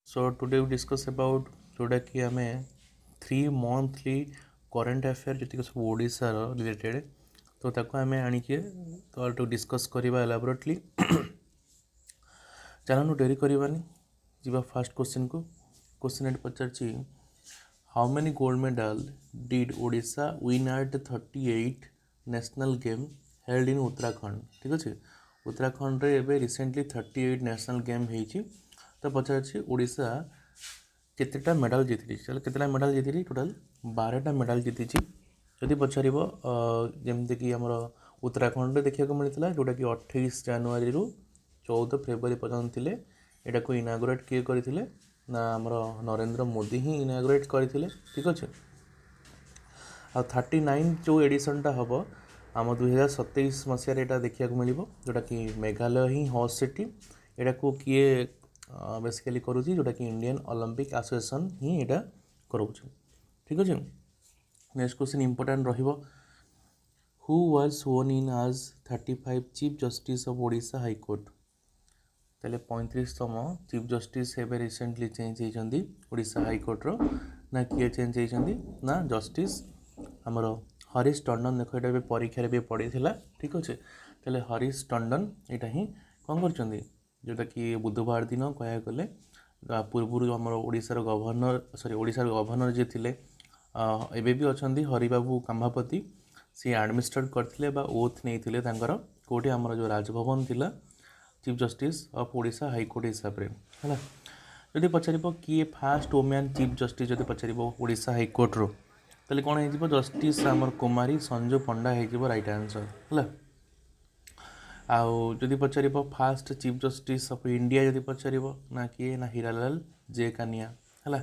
So today we discuss about जोटा कि आम 3 मंथली करेन्ट अफेयर जी सब ओडार रिलेटेड तो ताको आम आणिके तो डिस्कस करवा एलाबोरेटली चलो डेरी करवानी जी फास्ट क्वेश्चन को क्वेश्चन एट पचार how many gold medal did Odisha win at 38 national game held in Uttarakhand. ठीक अच्छे उत्तराखंड रे एबे रिसेंटली 38 नेशनल गेम होती तो पचार ओडिशा केतेटा मेडल जीति चलो केतेटा मेडल जीति टोटाल 12टा मेडल जीति जदि पचार जमीक आम उत्तराखंड देखा मिलता जोटा कि 28 जनवरी 14 फेब्रुआरी पर्यटन थे यहाँ को इनागोरेट किए करते ना आमर नरेंद्र मोदी ही इनागोरेट करते। ठीक अच्छे आ 39 जो एडिशनटा हम आम 2027 मसीह यहाँ देखा मिल जोटा कि मेघालय ही होस्ट सिटी यहाँ को किए बेसिकली करुँच जोटा कि इंडियन ओलंपिक एसोसिएशन ही यहाँ कराऊँ। ठीक अच्छे नेक्स्ट क्वेश्चन इंपोर्टेंट रहिबो हु वाज स्वर्न इन आज 35 chief justice of Odisha high court. ताले 35तम चीफ जस्टिस एवं रिसेंटली चेंज होती ओडिशा हाई कोर्टर ना किए चेंज होती ना जस्टिस आमर हरीश टंडन। देख ये परीक्षा भी पड़ी थी। ठीक अच्छे ताले हरीश टंडन यहाँ ही कौन कर जोटा कि बुधवार दिन कह गले पूर्व आम ओडिशार गवर्नर ओडिशार गवर्नर जी थे एबे भी अच्छा हरिबाबू कामापति सी एडमिनिस्ट्रेट करते ओथ नहीं कौटे आमर जो राजभवन थिला chief justice of Odisha high court हिसाब से है जदि पचार किए फास्ट वुमेन चीफ जस्टिस जब पचार ओडिशा हाई कोर्ट रो ताले कौन हो जस्टिस आमर कुमारी संजू पंडा हो राइट आंसर है। आउ जदि पचार first chief justice of India जदि पचार ना किए ना हीरालाल जे कानिया है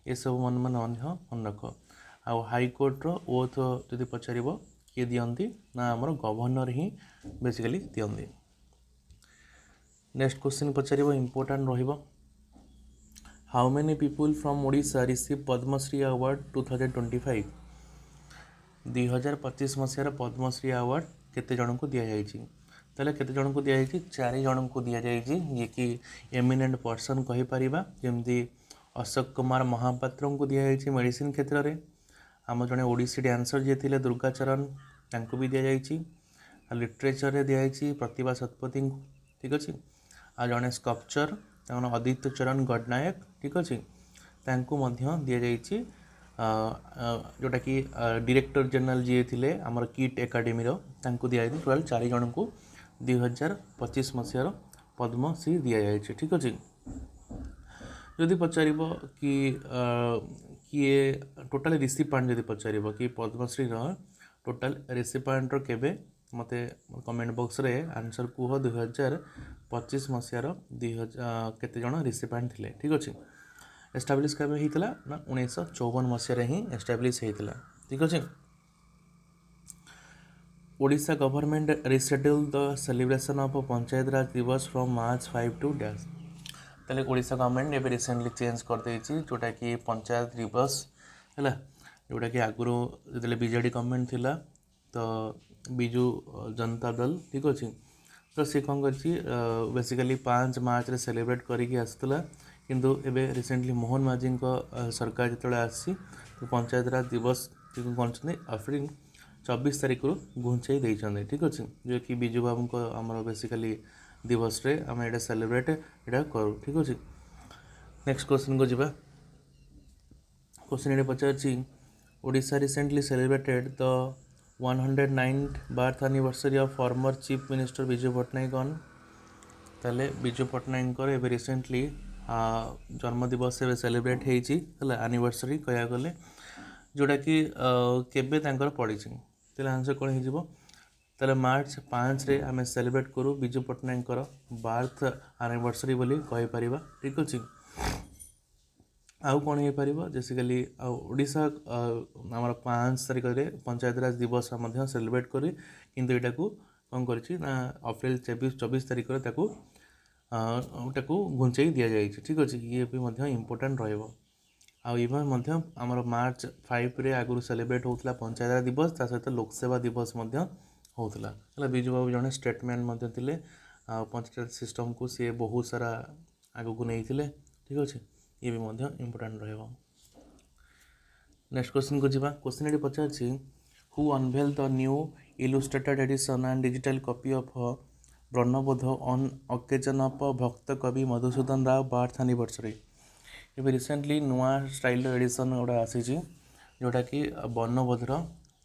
ये सब मन रख। आउ हाई कोर्ट रो ओथ जदि पचार किए दियंती ना आमर गवर्नर ही बेसिकली दियंती। नेक्स्ट क्वेश्चन पचार इंपोर्टेंट रहिबो how many people from Odisha receive Padmashri award 2025। 2025 मसीहार पद्मश्री अवार्ड केते जन को दिया जायछि ताले केते जन को दिया जायछि 4 जन को दिया जायछि जे कि एमिनेंट पर्सन कहि परिबा जेमती अशोक कुमार महापात्र को दिया जायछि मेडिसिन क्षेत्र में आम जड़े ओडिसी डांसर जे थिले दुर्गाचरण तांको भी दिया जायछि लिटरेचर रे दिया जायछि प्रतिभा शतपथी। ठीक अच्छे आ जड़े स्कल्पचर आदित्य चरण गडनायक। ठीक अच्छे दि जाइए जोटा कि डायरेक्टर जनरल जी थे आमर किट एकाडेमी दि जाए टोटाल 4 जन को 2025 मसीहार पद्मश्री दि जाए। ठीक अच्छे जदि पचार कि किए टोटाल रिसिपांट जदि पचार कि पद्मश्री टोटाल रिसिपांट केबे मते कमेंट बॉक्स रे आंसर कुह 2025 मसीहार 2000 केते जन रिसिपांट थिले। ठीक अच्छे एस्टाब्लीश केबे होता ना 1954 मसीह ही एस्टाब्लीश होता। ठीक अच्छे Odisha government reschedule the celebration of Panchayat Raj Diwas from March 5 to dash. ताले ओडिशा गवर्नमेंट एबे रिसेंटली चेंज कर देछि जोटा कि पंचायत दिवस है जोटा कि आगुरी जो बीजेडी गवर्नमेंट थिला तो बिजू जनता दल। ठीक अच्छे तो सी कौन कर बेसिकली 5 मार्च रे सेलिब्रेट करके आसला किंतु एबे रिसेंटली मोहन माझी सरकार जो आसी तो पंचायत राज दिवस कौन अप्रैल 24 तारीख रू घुंचाई देते। ठीक अच्छे जो कि बिजू बाबू को आमर बेसिकली दिवस रे आम ये सेलिब्रेट यहाँ करूँ। ठीक अच्छे नेक्स्ट क्वेश्चन को जीवा क्वेश्चन ये पचार Odisha recently celebrated the 109th birth anniversary of former chief minister Biju Patnaik on. ताले विजू पट्टनायक एवं रिसेंटली जन्मदिवस सेलिब्रेट होती एनिवर्सरी कह गले जोटा कि केबे पड़ी आंसर कौन हो मार्च 5 रे आम सेलिब्रेट करूँ विजू पट्टनायक बर्थ एनिवर्सरी बोली कहि परिबा। ठीक अच्छे आउ कौन हो पार बेसिकली ओडिशा आमर 5 तारीख में पंचायत राज दिवस सेलिब्रेट करी किंतु यहाँ को कौन कर अप्रैल 24 तारीख में घुंचाई दि जाए। ठीक अच्छे ये भी इम्पोर्टेंट रहा आमर मार्च 5 रे आगुरी सेलिब्रेट होता पंचायत राज दिवस ता सहित लोकसेवा दिवस होता बिजू बाबू जड़े स्टेटमेंट थे पंचायत सिस्टम को सी बहुत सारा आग को नहीं थे। ठीक अच्छे ये भी इम्पोर्टाट रहिबो। नेक्स्ट क्वेश्चन को जीवा। क्वेश्चन ये पचार who unveil the new illustrated edition and digital copy of Brahmabodh on occasion of Bhakta Kabi Madhusudan Rao birth anniversary. ये रिसेंटली नुआ स्टाइल एडिशन गोटा आसी जोटा कि वर्णबोधर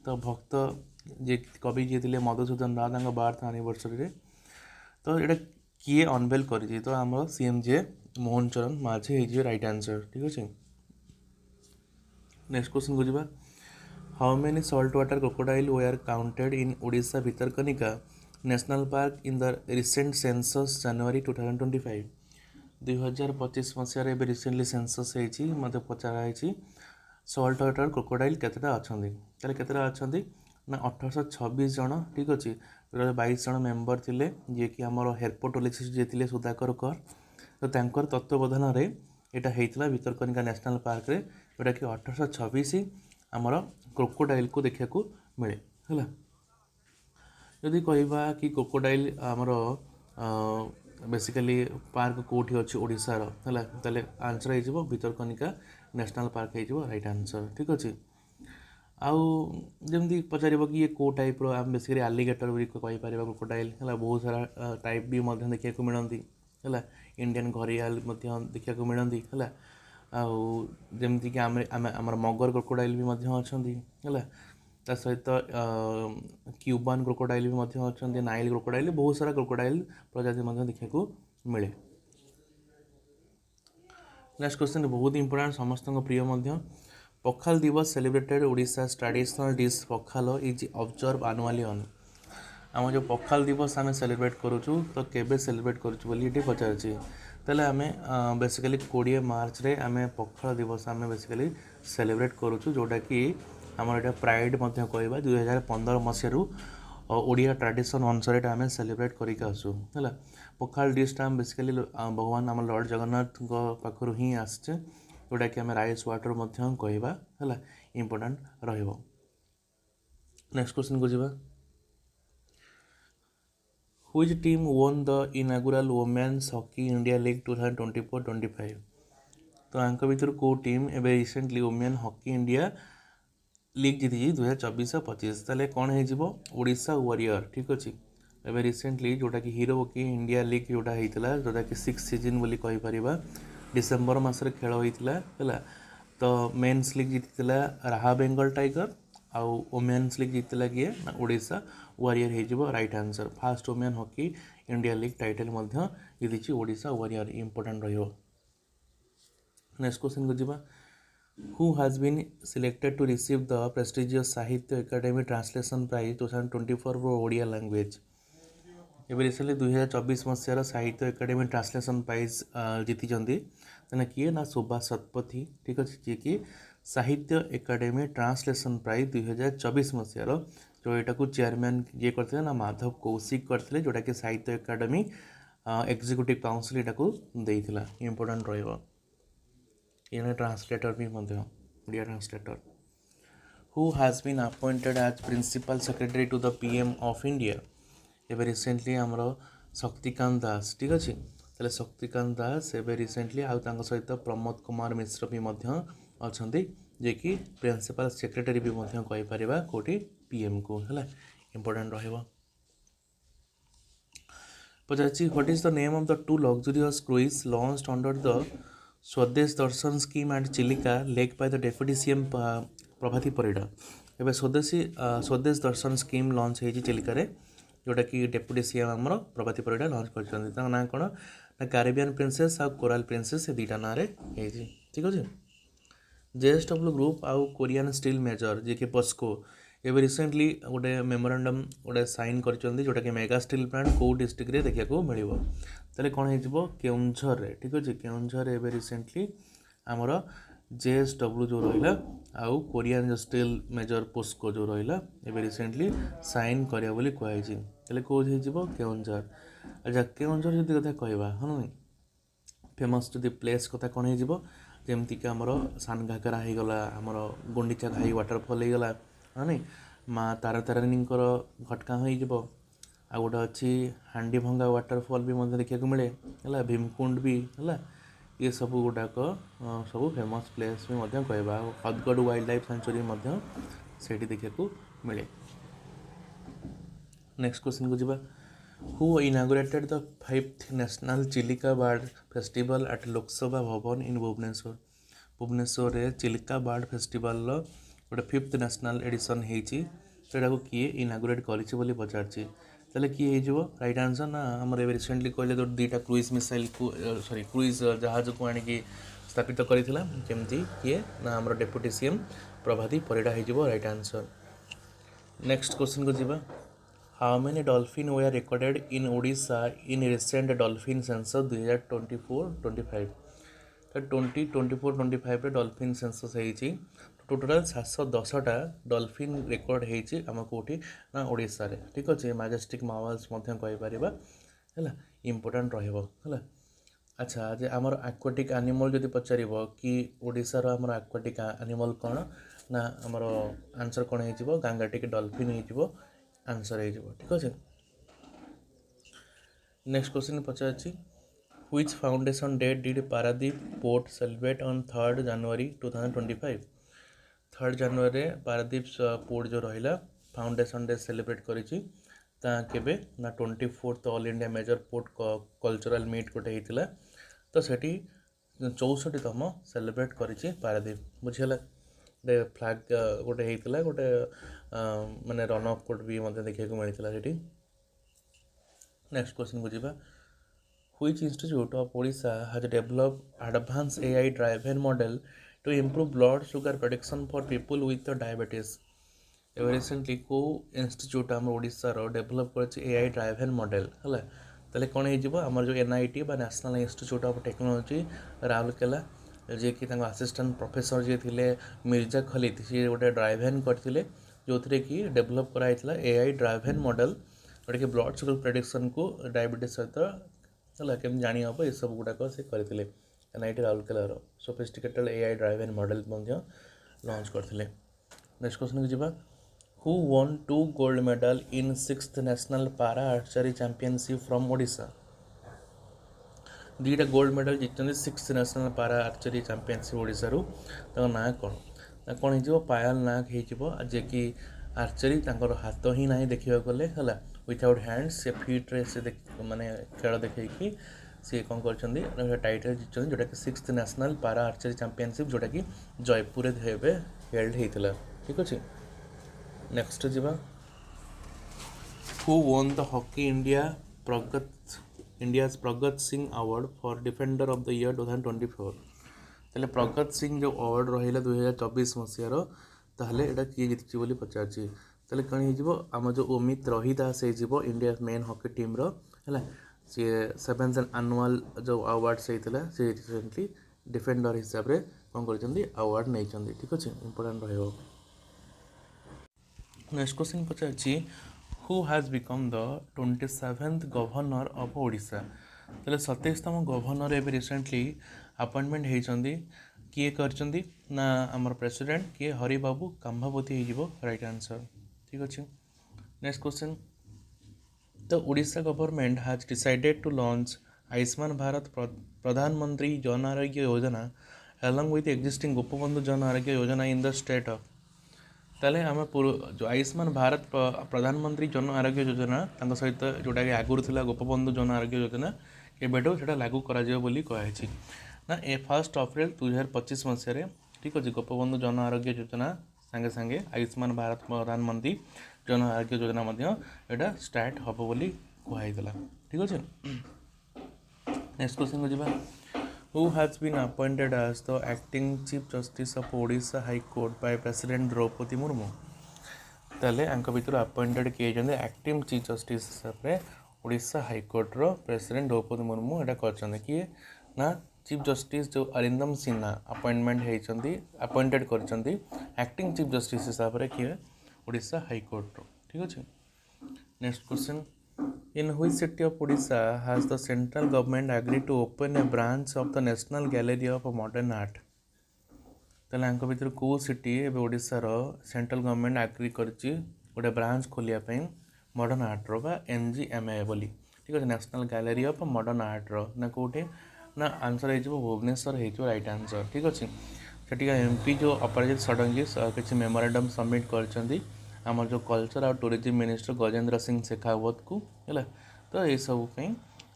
तो भक्त जे कवि जी थे मधुसूदन राव बर्थ एनिवर्सरी तो ये किए अनवेल कर तो आम सीएम जे मोहन चरण माझी हो राइट आंसर। ठीक अच्छे। नेक्स्ट क्वेश्चन को जीवा। How many salt water crocodile were counted in Odisha Bhitarkanika national park in the recent census January 2025। 2025 मसीह रिसेंटली सेंसस होती मत पचराई सॉल्ट वाटर क्रोकोडाइल केतटा अच्छा केतटा अच्छा ना 1826 जन। ठीक अच्छे। 22 जन मेम्बर थे जी कि आम हेरपोटोलिसिस जी थे सुधाकर कर तो तंकर तत्वावधान यहाँ होता भितरकनिका नेशनल पार्क रे जोटा कि 1826 आमर क्रोकोडाइल को देखा मिले है। जदि कहवा कि क्रोकोडाइल आमर बेसिकली पार्क कौटी अच्छी ओडिशार है आंसर हो भितरकनिका नेशनल पार्क हो राइट आंसर। ठीक अच्छे। आउ जमी पचार कि ये कौ टाइप आम बेसिकली आलिगेटर भी कहीपर क्रोकोडाइल है बहुत सारा टाइप भी देखा मिलती है। इंडियन घरियाल देखा मिलती है। आमती कि आमर मगर क्रोकोडाइल भी अच्छा है सहित क्यूबान क्रोकोडाइल भी अच्छा नाइल क्रोकोडाइल बहुत सारा क्रोकोडाइल प्रजाति देखा मिले। नेक्स्ट क्वेश्चन बहुत इंपोर्टेंट समस्त प्रिय Pakhala Dibasa celebrated Odisha traditional dish Pakhala is observe annually on. आम जो पखाल दिवस आम सेलिब्रेट करूँ तो केबे सेलिब्रेट करूँ ये पचार तेल आम बेसिकली 20 मार्च रे आम पखाल दिवस आम बेसिकली सेलिब्रेट करूँ जोटा कि आमर यहाँ प्राइड कहवा 2015 मसीह ओडिया ट्रेडिशन अनुसार आम सेलिब्रेट करके आसू है। पखाल डिशटा आम बेसिकली भगवान आम लॉर्ड जगन्नाथ पाखु ही आसचे जोटा कि आम राइस वाटर कहवा है इम्पोर्टाट रहिबो। नेक्स्ट क्वेश्चन को जीवा। Which team won the inaugural Women's Hockey India League 2024-25? तो आंक भर कौ टीम एवं recently women hockey India league जीति 2024-25 ताले कौन हो ओडिशा वॉरियर। ठीक अच्छे। एवं रिसेंटली जोटा कि हीरो हॉकी इंडिया लीग जोटा होता जोटा कि 6th सीजन बोली कहीपर डिसेम्बर मसरे खेल होता है। तो मेन्स लीग जीति राहा बेंगल टाइगर आउ वुमेन्स लीग जीतला किए ना ओडिशा वॉरियर हो right answer. First women hockey India league title जीति ओडिशा वॉरियर इम्पोर्टाट रहिबो। नेक्स्ट क्वेश्चन को जीवा। Who has been selected to receive the prestigious Sahitya Akademi translation prize 2024 for Odia language. ये रिसेंटली 2024 मसीहार साहित्य एकेडमी ट्रांसलेशन प्राइज जीति किए ना सुभाष शतपथी। ठीक अच्छे। जी कि साहित्य एकेडमी ट्रांसलेशन प्राइज 2024 मसीहार जो यहाँ को चेयरमैन ये करते ना माधव कौशिक करते जोटा कि साहित्य एकेडमी एग्जीक्यूटिव काउंसिल यहाँ देता इम्पोर्टाट रहिबो। ये ट्रांसलेटर भी Odia translator. Who has been appointed as principal secretary to the PM of India. एवं रिसेंटली आमर शक्तिकांत दास। ठीक अच्छे। तेल शक्तिकांत दास एवं रिसेंटली आउ सहित प्रमोद कुमार मिश्र भी अच्छा जे कि प्रिंसिपल सेक्रेटरी भी कहीपर कौटी पीएम को है इम्पोर्टाट रहिबो। पचार what is the name of the 2 luxurious cruise launched under the Swadesh Darshan scheme and Chilika lake by the deputy CM Prabhati Parida. एवं स्वदेश दर्शन स्कीम लॉन्च होती चिलिकार जोटा कि डेप्यूटी सीएम आमर प्रभाती परिडा लॉन्च कर ना कौन ना कैरिबियन प्रिंसेस आ कोराल प्रिंसेस दुईटा ना ठीक अच्छे। जेएसडब्ल्यू ग्रुप आउ कोरियन स्टील मेजर जी कि पस्को एवं रिसेंटली गोटे मेमोरांडम गोटे साइन कर जोटा कि मेगा स्टील प्लांट कौ डिस्ट्रिक्ट रे देखा मिलो तेल कौन हो केउंझर रे। ठीक अच्छे। केउंझर एवं रिसेंटली आमर जेएसडब्ल्यू जो रहा आउ कोरियन जो स्टील मेजर पोस्को जो रहा एवं रिसेंटली साइन करा बोली कहुई तेल कौन हो केउंझर। अच्छा केउंझर जब कथा कहवा हाँ ना फेमस जदि प्लेस कथा कौन हो जमीक आमर सान घाघरा होगला आमर गुंडीचा घाई वाटरफल होगला हाँ नहीं माँ तारा तारिणी घटका हो गोटे अच्छी हांडी भंगा वाटरफल भी देखा मिले है भीमकुंड भी है ये सब गुड़ाक सब फेमस प्लेस भी कहवा हदगढ़ वाइल्ड लाइफ सेंचुरी से देखा मिले। नेक्स्ट क्वेश्चन को जीवा who inaugurated the 5th national Chilika bird festival at Lok Sabha भवन इन भुवनेश्वर। भुवनेश्वर रे चिलिका बर्ड फेस्टिवल गोटे 5th नेशनल एडिशन होती को किए इनागुरेट करी पचार ताले किए हो राइट आंसर ना आम रिसेंटली कहले तो 2टा क्रुइज मिसाइल को सॉरी क्रुइज जहाज को आणिकी स्थापित करथिला केमती किए ना आम डेप्यूटी सीएम प्रभाती परिडा हो राइट आंसर। नेक्स्ट क्वेश्चन को जीवा how many dolphin were recorded in Odisha in recent dolphin census 2024-25। तो 2024-25 डॉल्फिन सेंसस होती टोटाल 710टा डॉल्फिन रिकॉर्ड होती आम कौटी ना ओडिशा रे ठीक अच्छे मैजेस्टिक मावल्स कहीपर है इम्पोर्टाट रहा। अच्छा जे आमर आक्वाटिक एनिमल जदि पचार कि ओडिशार आमर आक्वाटिक एनिमल कौन ना आमर आंसर कौन हो गांगेटिक डॉल्फिन हो आंसर हो ठीक अच्छे। नेक्स्ट क्वेश्चन पचार which foundation day did Paradip port celebrate on 3rd January 2025। 3rd January Paradip port जो रहा फाउंडेशन डे सेलिब्रेट करी केबे ना 24th all India major port cultural meet गोटे होता तो सेठी 64तम सेलिब्रेट करी पारादीप बुझीगला गोटे फ्लैग गोटे होता गोटे माने रन अफ कोट भी मतलब देखा मिलता है। नेक्स्ट क्वेश्चन को जीवा which institute of Odisha has developed advance AI driven model to improve blood sugar production for people with diabetes. एवं रिसेंटली को इंस्टीट्यूट आम ओडिशार डेवलप कर AI ड्राइवन मॉडल है ताले कौन हो आमर जो NIT बा national institute of technology Rourkela जे कि असिस्टेंट प्रोफेसर जी थे मिर्जा खलीद सी गोटे ड्राइवन करते जो थे कि डेवलप कराइला AI ड्राइवन मॉडल जोटा कि ब्लड शुगर प्रेडिक्शन को डायबिटीज सहित है केमी जानी हम ये सब गुड़ाक से करते NIT राउरकेलार sophisticated AI driven model launch करते। नेक्स्ट क्वेश्चन को जीवा who won 2 gold medal in 6th national para archery championship from Odisha. 2टा गोल्ड मेडल जीतते 6th national para archery championship Odisha ना कौन ना कौन हो पायल नाग हो जे कि आर्चरी हाथ ही ना देखा गले है विथआउट हैंड्स से फिट रे से माने खेल देखी सी कौन कर टाइटल जीतते जोटा कि 6th national para archery championship जोटा कि जयपुर हेल्ड होता ठीक अच्छे। नेक्स्ट जीवा who won the hockey India's Pargat Singh award for defender of the year 2024। तेल प्रगत सिंह जो अवार्ड रहा 2024 मसीहार ताहले एटा किए जीति बोली पचार तेल कौन हो आम जो अमित रहीदास हो इंडिया मेन हॉकी टीम है सी 7th एनुअल जो अवार्ड्स होता सी रिसेंटली डिफेंडर हिसाब से कौन कर अवार्ड नहीं ठीक अच्छे इंपोर्टाट रहा। Next question Pachar who has become the 27th governor of Odisha. तेल 27तम गवर्नर एवं रिसेंटली अपॉइंटमेंट होती किए करचंदी ना आमर प्रेसिडेंट किए हरिबाबू काम्भापति हो राइट आंसर ठीक अच्छे। Next question the Odisha government has decided to launch Ayushman Bharat Pradhan Mantri Jan Arogya योजना along with existing गोपबंधु जन आरोग्य योजना इन द स्टेट ऑफ। ताले आम जो आयुष्मान भारत प्रधानमंत्री जन आरोग्य योजना सहित जोटा कि आगुरी था गोपबंधु जन आरोग्य योजना एवं से लागू करा ना 1 अप्रैल 2025 मसीह ठीक अच्छे गोपबंधु जन आरोग्य योजना सांगे सांगे आयुष्मान भारत प्रधानमंत्री जन आरोग्य योजना यहाँ स्टार्ट हम बोली कहला ठीक अच्छे। नेक्स्ट क्वेश्चन को जीवा who has been appointed as the acting chief justice of Odisha high court by president Droupadi Murmu. ताले आंक भितर अपॉइंटेड किए एक्टिंग चीफ जस्टिस हिसाब से ओडिशा हाई कोर्ट रो प्रेसिडेंट द्रौपदी मुर्मू एटा कर किए ना चीफ जस्टिस जो अरिंदम सिन्हा अपॉइंटेड कर एक्टिंग चीफ जस्टिस हिसाब से किए ओडिशा हाई कोर्ट रो ठीक अच्छे। Next question in which city of Odisha has the central government agreed to open a branch of the national gallery of modern art. ताले आंक भितर को सिटी एवं ओडिशार सेंट्रल गवर्नमेंट एग्री करछि गोटे ब्रांच खोलिया मॉडर्न आर्ट रो NGMA बोली ठीक अच्छे national gallery of modern art रो ना कोटे ना आंसर हो भुवनेश्वर हो राइट आंसर ठीक अच्छे से एमपी जो अपराजित षडंगी किसी मेमोरेंडम सबमिट कर आमर जो कल्चर और टूरिज्म मिनिस्टर गजेंद्र सिंह शेखावत को है तो ये सब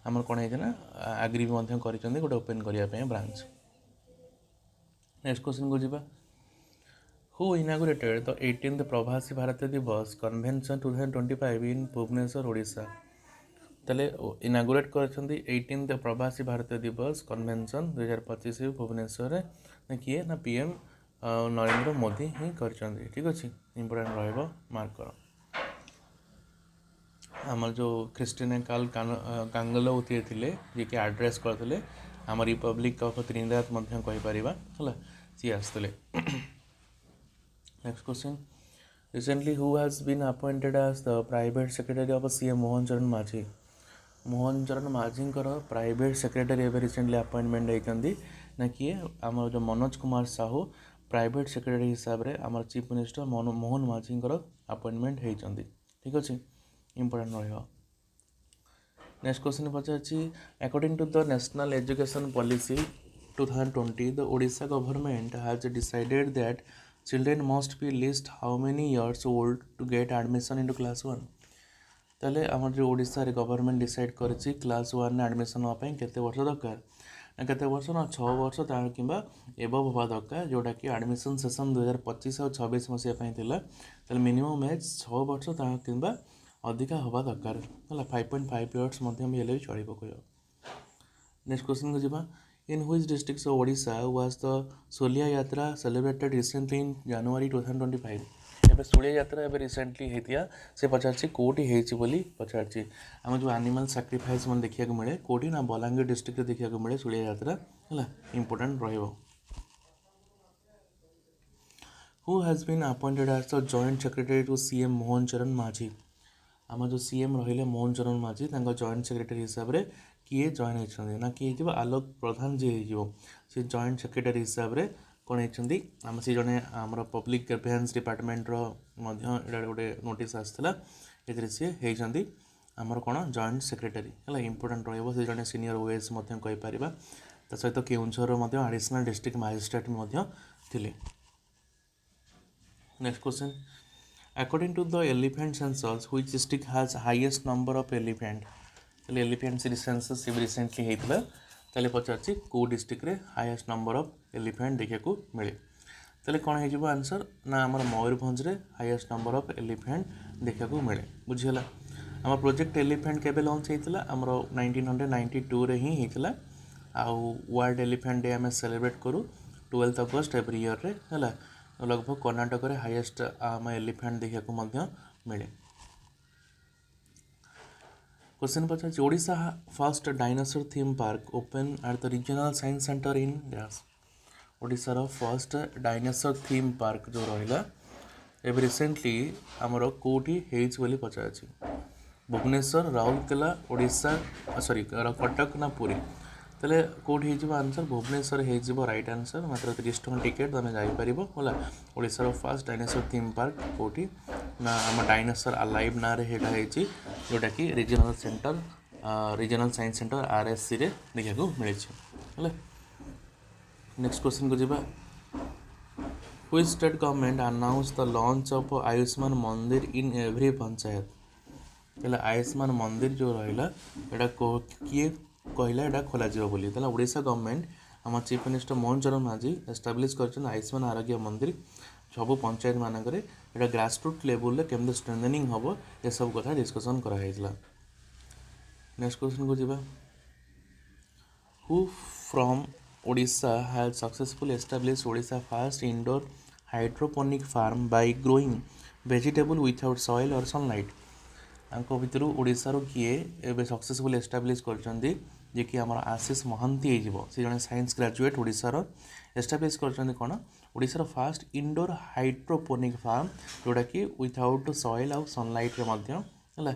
आमर कौन है आग्री भी गोटे ओपन करने ब्रांच। नेक्स्ट क्वेश्चन को जीवा हु इनागुरेटेड द 18th प्रवासी भारतीय दिवस कन्वेंशन 2025 इन भुवनेश्वर ओडिशा ताले इनागुरेट कर 18th प्रवासी भारतीय दिवस कन्वेंशन 2025 भुवनेश्वर ना किए ना पीएम नरेंद्र मोदी ही कर ठीक अच्छे इंपोर्टेंट रहा मार्क कर आमर जो क्रिस्टिना काल कांगलो थे जी कि आड्रेस करते आम रिपब्लिक ऑफ त्रिनिदाद कहीपर है सी आसते। Next question recently who has been appointed as the private secretary of CM Mohan Charan Majhi Mohan Charan Majhi private secretary एवं रिसेंटली अपॉइंटमेंट होती ना किए आम जो मनोज कुमार साहू प्राइवेट सेक्रेटरी हिसाब से आम चीफ मिनिस्टर मोहन माझी अपॉइंटमेंट होती ठीक अच्छे इंपोर्टेंट रहा। नेक्स्ट क्वेश्चन पचार according to the national education policy 2020 the Odisha government has decided that children must be least how many years old to get admission into class 1 ताले आमर जो ओडिशा रे गवर्नमेंट डिसाइड करछि क्लास 1 ने admission होपा केते वर्ष दरकार ना केते वर्ष ना 6 वर्ष ता किबा एबव होबा दरकार जोटा कि एडमिशन सेशन 2025 और 26 मसिया पई थिला ताले मिनिमम एज 6 वर्ष ता किबा अधिका होबा दरकार हला 5.5 इयर्स मध्यम हेले भी चली पकयो। नेक्स्ट क्वेश्चन को जिबा in which districts of Odisha was the Solia Yatra celebrated recently in January 2025 एबे सोलिया यात्रा एबे रिसेंटली हेतिया से पचारछि कोटी हेछि बोली पचारछि हम जो एनिमल सैक्रिफाइस मन देखिया को मिले कोटी ना बलांगीर डिस्ट्रिक्ट देखिया को मिले सोलिया यात्रा हला इंपोर्टेंट रहइबो। Who has been appointed as the joint secretary to CM Mohan Charan Majhi आम जो सीएम रहिले मोहन चरण माझी तांका जॉइंट सेक्रेटरी हिसाब रे किए जॉइन होती ना किए आलोक प्रधान जी हो सी जॉइंट सेक्रेटरी हिसाब से कौन होती आम से जड़े आम पब्लिक ग्रीवेंस डिपार्टमेंट गोटे नोटिस आसाला ये होती आमर कौन जॉइंट सेक्रेटरी है इंपोर्टेंट रे जड़े सीनियर ओएस कहीपर ता सहित केउंझर एडिशनल डिस्ट्रिक्ट मजिस्ट्रेट थे। Next question according to the elephant census which district has highest number of elephant elephant census recently होता है पचार कौ डिस्ट्रिक्ट रे हाईएस्ट नंबर ऑफ एलिफेंट देखा मिले ताले कौन हो आंसर ना आम मयूरभंज रे हाईएस्ट नंबर ऑफ एलिफेंट देखा मिले बुझीगला। आम प्रोजेक्ट एलिफेंट केबे लॉन्च होता आमर 1992 रे ही होता आउ वर्ल्ड एलिफेंट डे आम सेलिब्रेट करूँ 12 अगस्त एवरी ईयर रे है लगभग कर्नाटक रे हाईएस्ट आम एलिफेंट देखा मिले। क्वेश्चन पचार Odisha first dinosaur theme park open at the regional science centre in dash ओडिशार फर्स्ट डायनासोर थीम पार्क जो रहा एवं रिसेंटली आमर कौटी होली पचार भुवनेश्वर राउरकेला ओडिशा सॉरी कटक ना पुरी तेल कौटी हो आंसर भुवनेश्वर हो राइट आंसर मात्र 30 टଙ୍କା टिकेट तुम जापर है ओडिशार फर्स्ट डायनासोर थीम पार्क कौटी ना आम डायनासोर अलाइव ना जोटा कि regional centre regional science centre RSC रे देखा मिले। नेक्स्ट क्वेश्चन को जीवा which state government announce the launch of Ayushman मंदिर इन एवरी पंचायत तेल आयुष्मान मंदिर जो रहा किए कहला यहाँ खोल बोली ओडिशा गवर्नमेंट आम चीफ मिनिस्टर मोहन चरण माझी एस्टाब्लीश कर आयुष्मान आरोग्य मंदिर सब पंचायत मानक ग्रासरूट लेवल केमती स्ट्रेंथनिंग हम ये सब कथा डिस्कसन कराइला। नेक्स्ट क्वेश्चन को जीवा who from Odisha has successful establish Odisha first indoor hydroponic farm by growing vegetable without soil और सनलाइट आंको भितर ओडिशारू किए एबे सक्सेसफुल एस्टाब्लिश करछंदी जे कि हमर आशीष महांती हो सी जने साइंस ग्रेजुएट ओडिशार एस्टाब्लिश करछंदी कोन ओडिशार फर्स्ट इंडोर हाइड्रोपोनिक फार्म जोटा कि विथआउट सॉइल और सनलाइट रे मध्य हला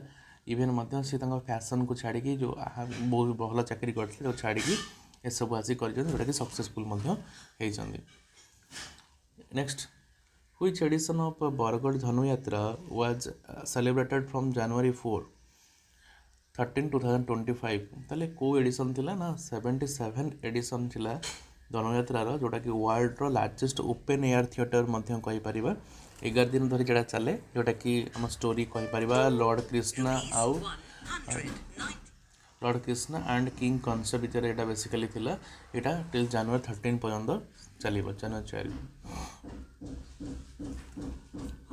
इवेन मध्य से फैशन को छाड़ी जो बहुत भल चाकरी करते छाड़ी ये सब आसिक जोटा कि सक्सेसफुल होती। Next which edition of Bargarh Dhanu Yatra was celebrated from January 4 2025 ताले को एडिशन थिला ना 77 एडिशन थिला धनुयात्रार जोटा कि वर्ल्डर लार्जेस्ट ओपन एयर थिएटर मध्य कहि परिबा 11 दिन धरी जेटा चले जोटा कि हम स्टोरी कहि परिबा lord Krishna and king concept भितर एटा बेसिकली थिला एटा टिल जनवरी 13 पर्यंत चलिबो जनवरी 4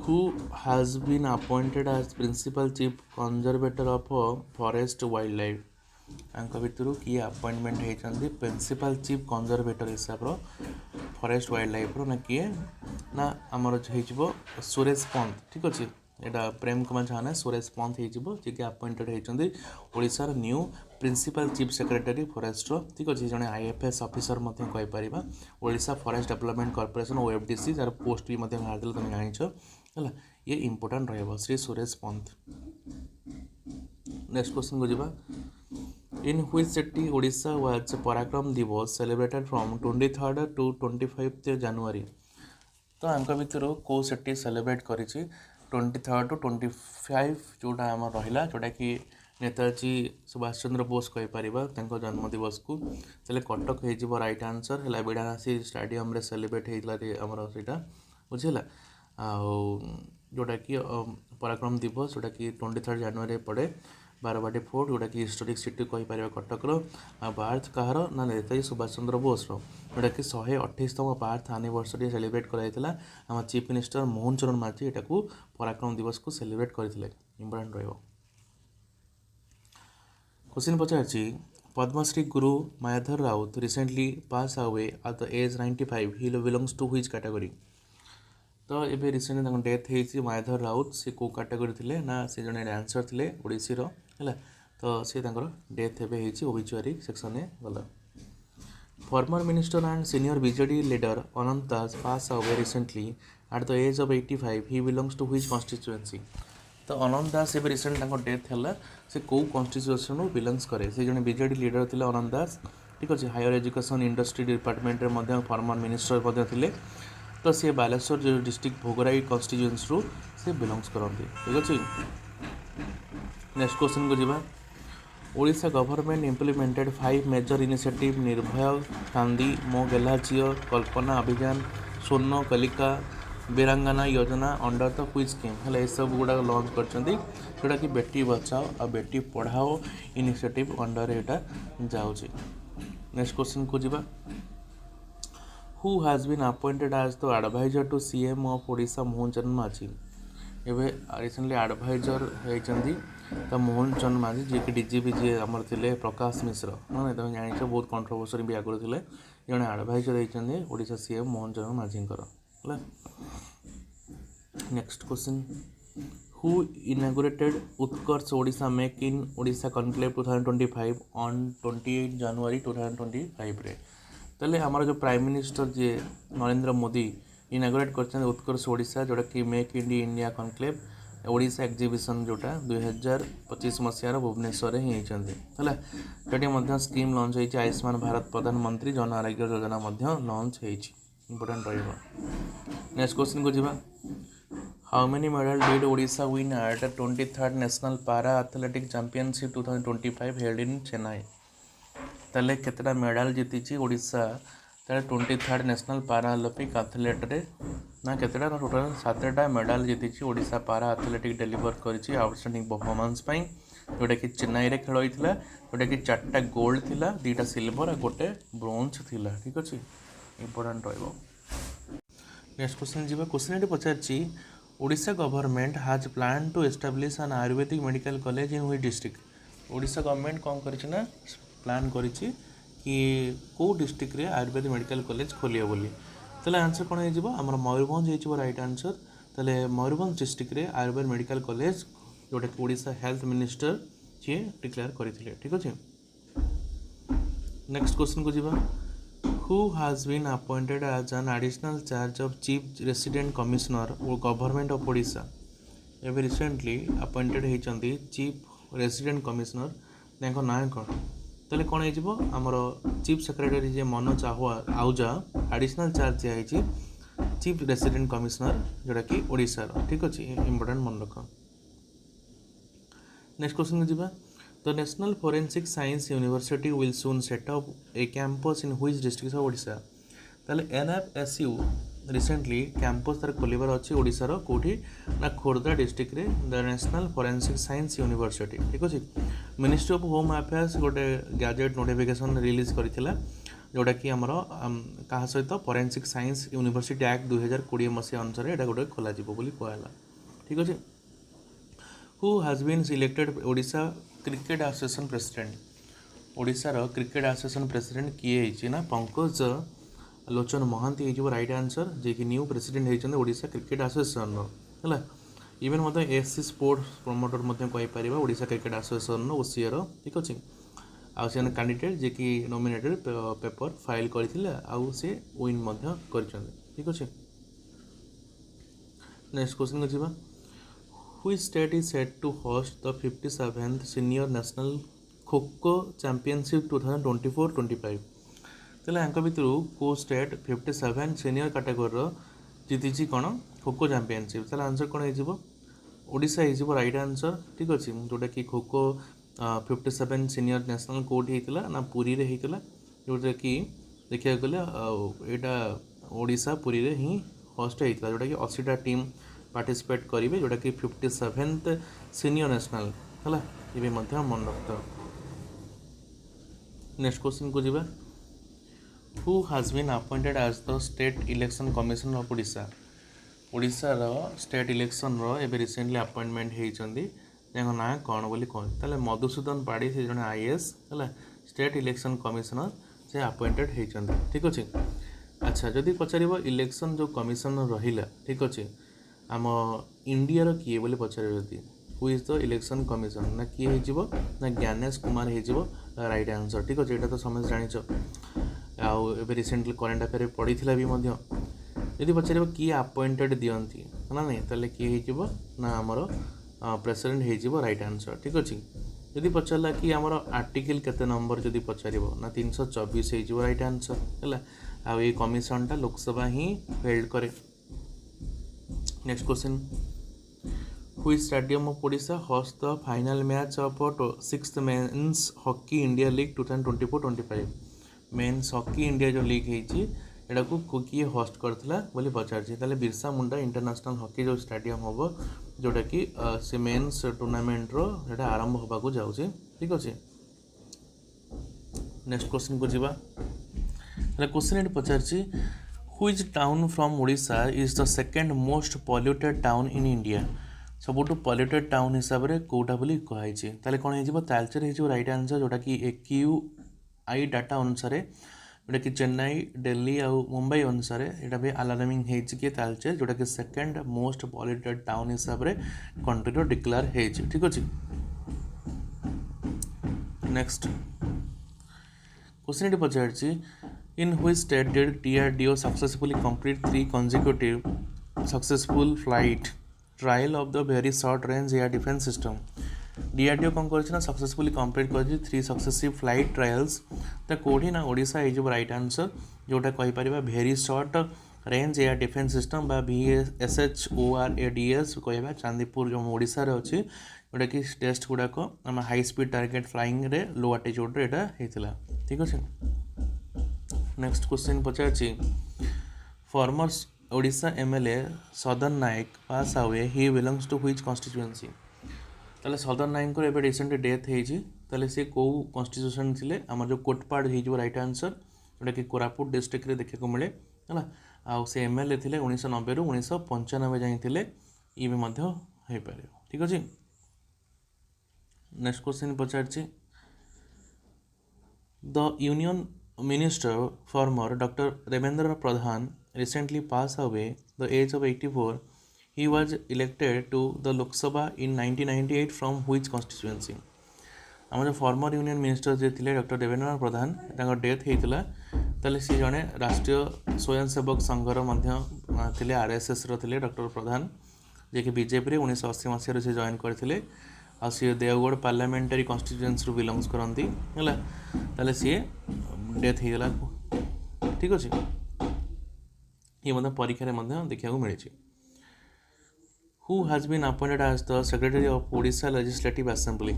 who has been appointed as principal chief conservator of forest wildlife आंक भितर किए अपॉइंटमेंट होती प्रिंसिपल चीफ कंजर्वेटर हिसाब रो फॉरेस्ट वाइल्ड लाइफ रो ना किए ना आमर हो सुरेश पंत ठीक अच्छे यहाँ प्रेम कुमार झाना सुरेश पंत हो अपॉइंटेड होती ओडिशार new principal chief secretary forest रो ठीक अच्छे जड़े आईएफएस ऑफिसर कहीपर Odisha forest development corporation OFDC जार पोस्ट भी बाहर तुम जाच है ये इंपोर्टाट रहा श्री सुरेश पंत। नेक्स्ट क्वेश्चन को जीवा in which city Odisha was Parakram Divas celebrated from 23rd to 25th January तो आंक भितर को सिटी सेलिब्रेट करी 23rd to 25 जोटा आम रहा जोटा कि नेताजी सुभाष चंद्र बोस कहीपर जन्म दिवस को तेल कटक हो राइट आंसर है विड़ासी स्टाडियम रे सेलिब्रेट होता आमर से बुझेगा जोटा कि पराक्रम दिवस जोटा कि 23rd January पड़े बारवाटी फोर्ट जोटा कि हिस्टोरिक सिटी कहीपर कटकर बार्थ कहार ना नेताजी सुभाष चंद्र बोस जोटा कि 128तम बार्थ एनिवर्सरी सेलिब्रेट कराइला आम चीफ मिनिस्टर मोहन चरण माझी यहाँ को पराक्रम दिवस को सेलिब्रेट करते इंपोर्टेंट रहा। क्वेश्चन पचार Padmashri Guru Mayadhar Raut recently pass away at the age 95 he belongs to which category तो ये रिसेंटली डेथ होती मायाधर राउत से को कैटेगरी थे ना से जड़े डांसर थे ओडिसी है तो सी डेथ होती ओबिचुआरी सेक्शन गला। Former minister and senior BJD leader Ananta Das pass away recently at the age of 85 he belongs to which constituency तो अनंत दास ये रिसेंट डेथ है से कौ कॉन्स्टिट्यूएंसी बिलोंग्स करे से जड़े बीजेडी लीडर थे अनंत दास ठीक अच्छे हायर एजुकेशन इंडस्ट्री डिपार्टमेंट में फॉर्मर मिनिस्टर थे तो सी बालेश्वर जो डिस्ट्रिक्ट भोगराई कन्स्टिट्यूएंसी रू से बिलोंग्स करते ठीक अच्छे। नेक्स्ट क्वेश्चन को जीवा Odisha government implemented 5 major initiative निर्भय कांदी मो गेला झील कल्पना अभियान स्वर्ण कलिका वीरांगना योजना अंडर द व्हिच स्कीम है सब गुड़ा लॉन्च कर कि बेटी बचाओ और बेटी पढ़ाओ इनिशिएटिव अंडर यहाँ जाऊँगी। नेक्स्ट क्वेश्चन को जीवा who has been appointed as the advisor to CM of Odisha Mohan Charan माझी एवं रिसेंटली एडभाइजर होती तो मोहन चरण माझी जी कि डीजीपी जी आमर थे प्रकाश मिश्र हाँ तुम जान बहुत कंट्रोवर्सी भी आगुरी थे जड़े एडभाइजर होती ओडिशा सीएम मोहन चरण माझी है। Next question who inaugurated Utkarsh Odisha make in Odisha conclave 2025 on 28 January 2025 रे तेल आमर जो प्राइम मिनिस्टर जी नरेंद्र मोदी इनागुरेट कर उत्कर्ष ओडिशा जोटा कि make in India conclave Odisha exhibition जोटा 2025 मसीहार भुवनेश्वर ही है स्कीम लॉन्च होती आयुष्मान भारत प्रधानमंत्री जन आरोग्य योजना लॉन्च इंपोर्टेंट रहा। नेक्स्ट क्वेश्चन को जीवा how many medal did Odisha win at 23rd national para athletic championship 2025 held in Chennai तेल केतटा मेडल जीती Odisha 23rd national para olympic athlete रे ना केतटा ना टोटल 7टा मेडल जीती ओडिशा पारा एथलेटिक डेलीवर कर आउटस्टैंडिंग परफॉर्मेंस जोटा कि चेन्नई रे खेल होता जोटा कि 4टा गोल्ड थिला 2टा सिल्वर और गोटे ब्रोंज थिला ठीक अच्छे इंपोर्टेंट रहा। नेक्स्ट क्वेश्चन जी क्वेश्चन ये पचार Odisha government has plan to establish an ayurvedic medical college in which district Odisha government कौन कर प्लान करी कि कौ डिस्ट्रिक्ट रे आयुर्वेदिक मेडिकल कॉलेज खोलिए बोली तेल आंसर कौन हो मयूरभंज हो राइट आंसर तेल मयूरभंज डिस्ट्रिक्ट रे आयुर्वेद मेडिकल कॉलेज जोटा कि Odisha health minister ji declare करते ठीक अच्छे। नेक्स्ट क्वेश्चन को जीवा who has been appointed as an additional charge of chief resident commissioner government of Odisha एवं रिसेंटली अपॉइंटेड होती चीफ रेसिडेंट कमिश्नर ना कौन तेल कौन होमर chief secretary ji Manoj Ahuja additional charge दिखाई चीफ रेसिडेंट कमिश्नर जोटा कि ओडिशा ठीक अच्छे इंपोर्टेंट मन रख। नेक्स्ट क्वेश्चन को जीवा the national forensic science university will soon set up A campus in which district of Odisha ताले NFSU रिसेंटली कैंपस तार खोलिबार अच्छी ओडिशार कोठी ना खोर्धा डिस्ट्रिक्ट रे the national forensic science university ठीक अच्छे मिनिस्ट्री ऑफ होम अफेयर्स गोटे गैजेट नोटिफिकेशन रिलीज करथिला जोटा कि आमर क्या सहित फोरेंसिक साइंस यूनिवर्सिटी एक्ट 2020 मसीहा अनुसार यहाँ गोटे खोल कहला ठीक अच्छे who has been selected Odisha cricket association president ओडिशार क्रिकेट एसोसिएशन प्रेसिडेंट किए ना पंकज लोचन महांती हो राइट आंसर जे कि न्यू प्रेसिडेंट होती ओडिशा क्रिकेट एसोसिएशन है इवेन मतलब एससी स्पोर्ट्स प्रमोटर कहीपर ओडिशा क्रिकेट एसोसिएशन ओसीएर ठीक अच्छे आउ से कैंडिडेट जे कि नॉमिनेटेड पेपर फाइल करथिले आउ से विन कर ठीक अच्छे नेक्स्ट क्वेश्चन को जीवा which state is set to host the 57th senior national kho championship 2024-25 तेल यांक भितर को स्टेट 57 सीनियर कैटेगोरी जीति कौन खो चैंपियनशिप तार आंसर कौन हो ओडिशा हो राइट आंसर ठीक अच्छे जोटा कि खो 57 सीनियर नेशनल कोर्ट होता ना पुरी रे होता जोटा कि देखा गले यहाँ ओडिशा पुरी रे ही होस्ट होता जोटा कि 80टा टीम पार्टिसिपेट करेंगे जोटा कि 57th सीनियर नेशनल है ये मन रखता नेक्स्ट क्वेश्चन को जीवा who has been appointed as the state election commission of Odisha ओडिशार स्टेट इलेक्शन एवं रिसेंटली अपॉइंटमेंट होती ना कौन बोली कह मधुसूदन पाढ़ी से जड़े IAS है स्टेट इलेक्शन कमिशनर से अपॉइंटेड होती ठीक अच्छे अच्छा जदि पचार इलेक्शन जो कमिशन रहा ठीक अच्छे आम इंडिया किए बोली पचार who is the election commission ना किए हो ना ज्ञानेश कुमार हो राइट आंसर ठीक अच्छे यहाँ तो समस्त जान आउ रिसेंटली करेन्ट अफेयर पड़ी भी यदि पचार किए अपॉइंटेड दियंती ना नहीं ताले किए हो ना आमर प्रेसिडेंट हो राइट आंसर ठीक अच्छे जदि पचारा कि आमर आर्टिकल केते नंबर जदि पचार ना 324 हो राइट आंसर है आ कमिशनटा लोकसभा ही हेल्ड करे next question which stadium of Odisha host the final match of 6th men's hockey India league 2024-25 men's hockey India जो लीग होती एटा को किए होस्ट करथिला बोली पचारछि ताले बिरसा मुंडा इंटरनेशनल हॉकी जो स्टेडियम होबो जोटा कि से मेंस टूर्नामेंट रो एटा आरंभ होबा को जाउछि ठीक अछि नेक्स्ट क्वेश्चन को जीवा ताले क्वेश्चन एट पचारछि which town from Odisha is the second most polluted town in India सबुठु पॉल्यूटेड टाउन हिसाब रे कोटा बोली कहै छि ताले कोन हे जिवो तालचेर हे जिवो राइट आंसर जोटा कि AQI डाटा अनुसार जोटा कि चेन्नई दिल्ली और मुंबई अनुसार यहाँ भी अलार्मिंग हो तालचेर जोटा कि सेकंड मोस्ट पॉल्यूटेड टाउन हिसाब से कंट्री डिक्लेयर हो ठीक अच्छे next question Pachar in which state did DRDO successfully complete 3 consecutive successful flight trial of the very short range air defence system DRDO कौन कर सक्सेसफुली कंप्लीट कर 3 successive flight trials तो कौटी ना ओडिशा हो राइट आंसर जोटा कहीपर very short range air defence system बा VSHORADS कह चांदीपुर जो ओडिशा रे अच्छी जोटा कि टेस्ट गुड़ाक आम हाई स्पीड टारगेट फ्लाइंग रे लो आल्टीट्यूड रे एटा होता ठीक अच्छे नेक्स्ट क्वेश्चन पचार former Odisha MLA Sadan Nayak pass away he belongs to which constituency ताले सदन नायक को एबे रिसेंटली डेथ होईची ताले से को कॉन्स्टिट्यूशन थिले हमर जो कोटपाड़ हो राइट आंसर जोटा कि कोरापुट डिस्ट्रिक्ट रे देखा मिले है आउ से MLA थिले 1990 रु 1995 जाई थिले ई भी मध्य हो पारे ठीक अछि नेक्स्ट क्वेश्चन पचार the union minister farmer doctor Devendra Pradhan recently passed away the age of 84 he was elected to the Lok Sabha in 1998 from which constituency आम जो फॉर्मर यूनियन मिनिस्टर जे थिले डॉक्टर देवेंद्र प्रधान तांकर डेथ होता ताले सी जड़े राष्ट्रीय स्वयंसेवक संघर थिले RSS रो थिले डॉक्टर प्रधान जे कि बीजेपी 1980 मसीह से जॉइन करथिले आ सी देवगढ़ पार्लियामेंटारी कॉन्स्टिट्यूएंसी रू बिलोंग्स करती है ताले सी डेथ होगा ठीक अच्छे ये परीक्षा देखा मिले who has been appointed as the secretary of Odisha legislative assembly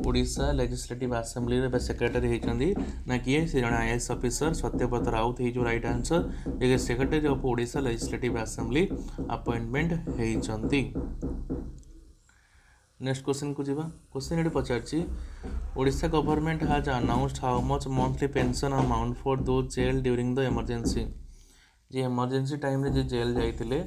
Odisha legislative assembly रे सेक्रेटरी होती ना किए से जन आईएएस ऑफिसर सत्यव्रत राउत हो राइट आंसर ये secretary of Odisha legislative assembly appointment होती। नेक्स्ट क्वेश्चन को जीवा क्वेश्चन ये पचार Odisha government has announced how much monthly pension amount for दो जेल ड्यूरिंग द इमरजेंसी जी इमरजेंसी टाइम रे जे जेल जाइतिले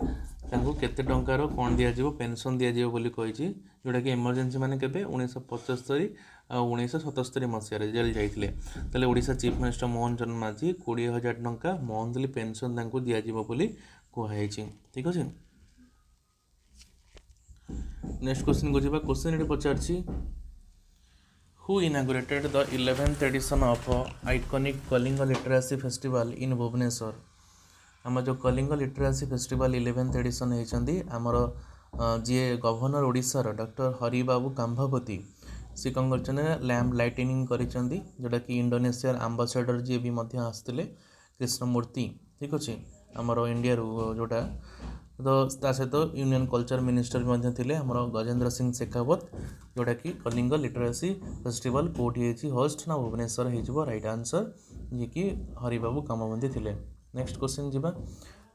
तांको केते टंकार कौन दिज्व पेनसन दिज्व बोली कही जोटा कि इमरजेंसी माने केबे 1975 आ 1977 मसीह जेल जाइतिले ताले ओडिशा चीफ मिनिस्टर मोहन चरण माझी 20,000 टंका मंथली पेनसन तांको दिज्व बोली कहुई। ठीक अच्छे नेक्स्ट क्वेश्चन को जीवा क्वेश्चन ये पचार who inaugurated the 11th edition of iconic Kalinga literacy festival in Bhubaneswar आम जो Kalinga literacy festival 11th edition होती आमर जी गवर्नर ओडिशार डॉक्टर हरिबाबू काम्भापति सी कौन कर लैम्प लाइटनिंग करिसेंती जोटा कि इंडोनेशिया आम्बासेडर जी भी आसते कृष्णमूर्ति। ठीक अच्छे आमर इंडिया जोटा तो सहित यूनियन कल्चर मिनिस्टर भी थे आमर गजेंद्र सिंह शेखावत जोटा कि कलिंग लिटरेसी फेस्टिवल कौटी होस्ट ना भुवनेश्वर हो राइट आंसर जी कि हरिबाबू कामबंदी थे। नेक्स्ट क्वेश्चन जीवा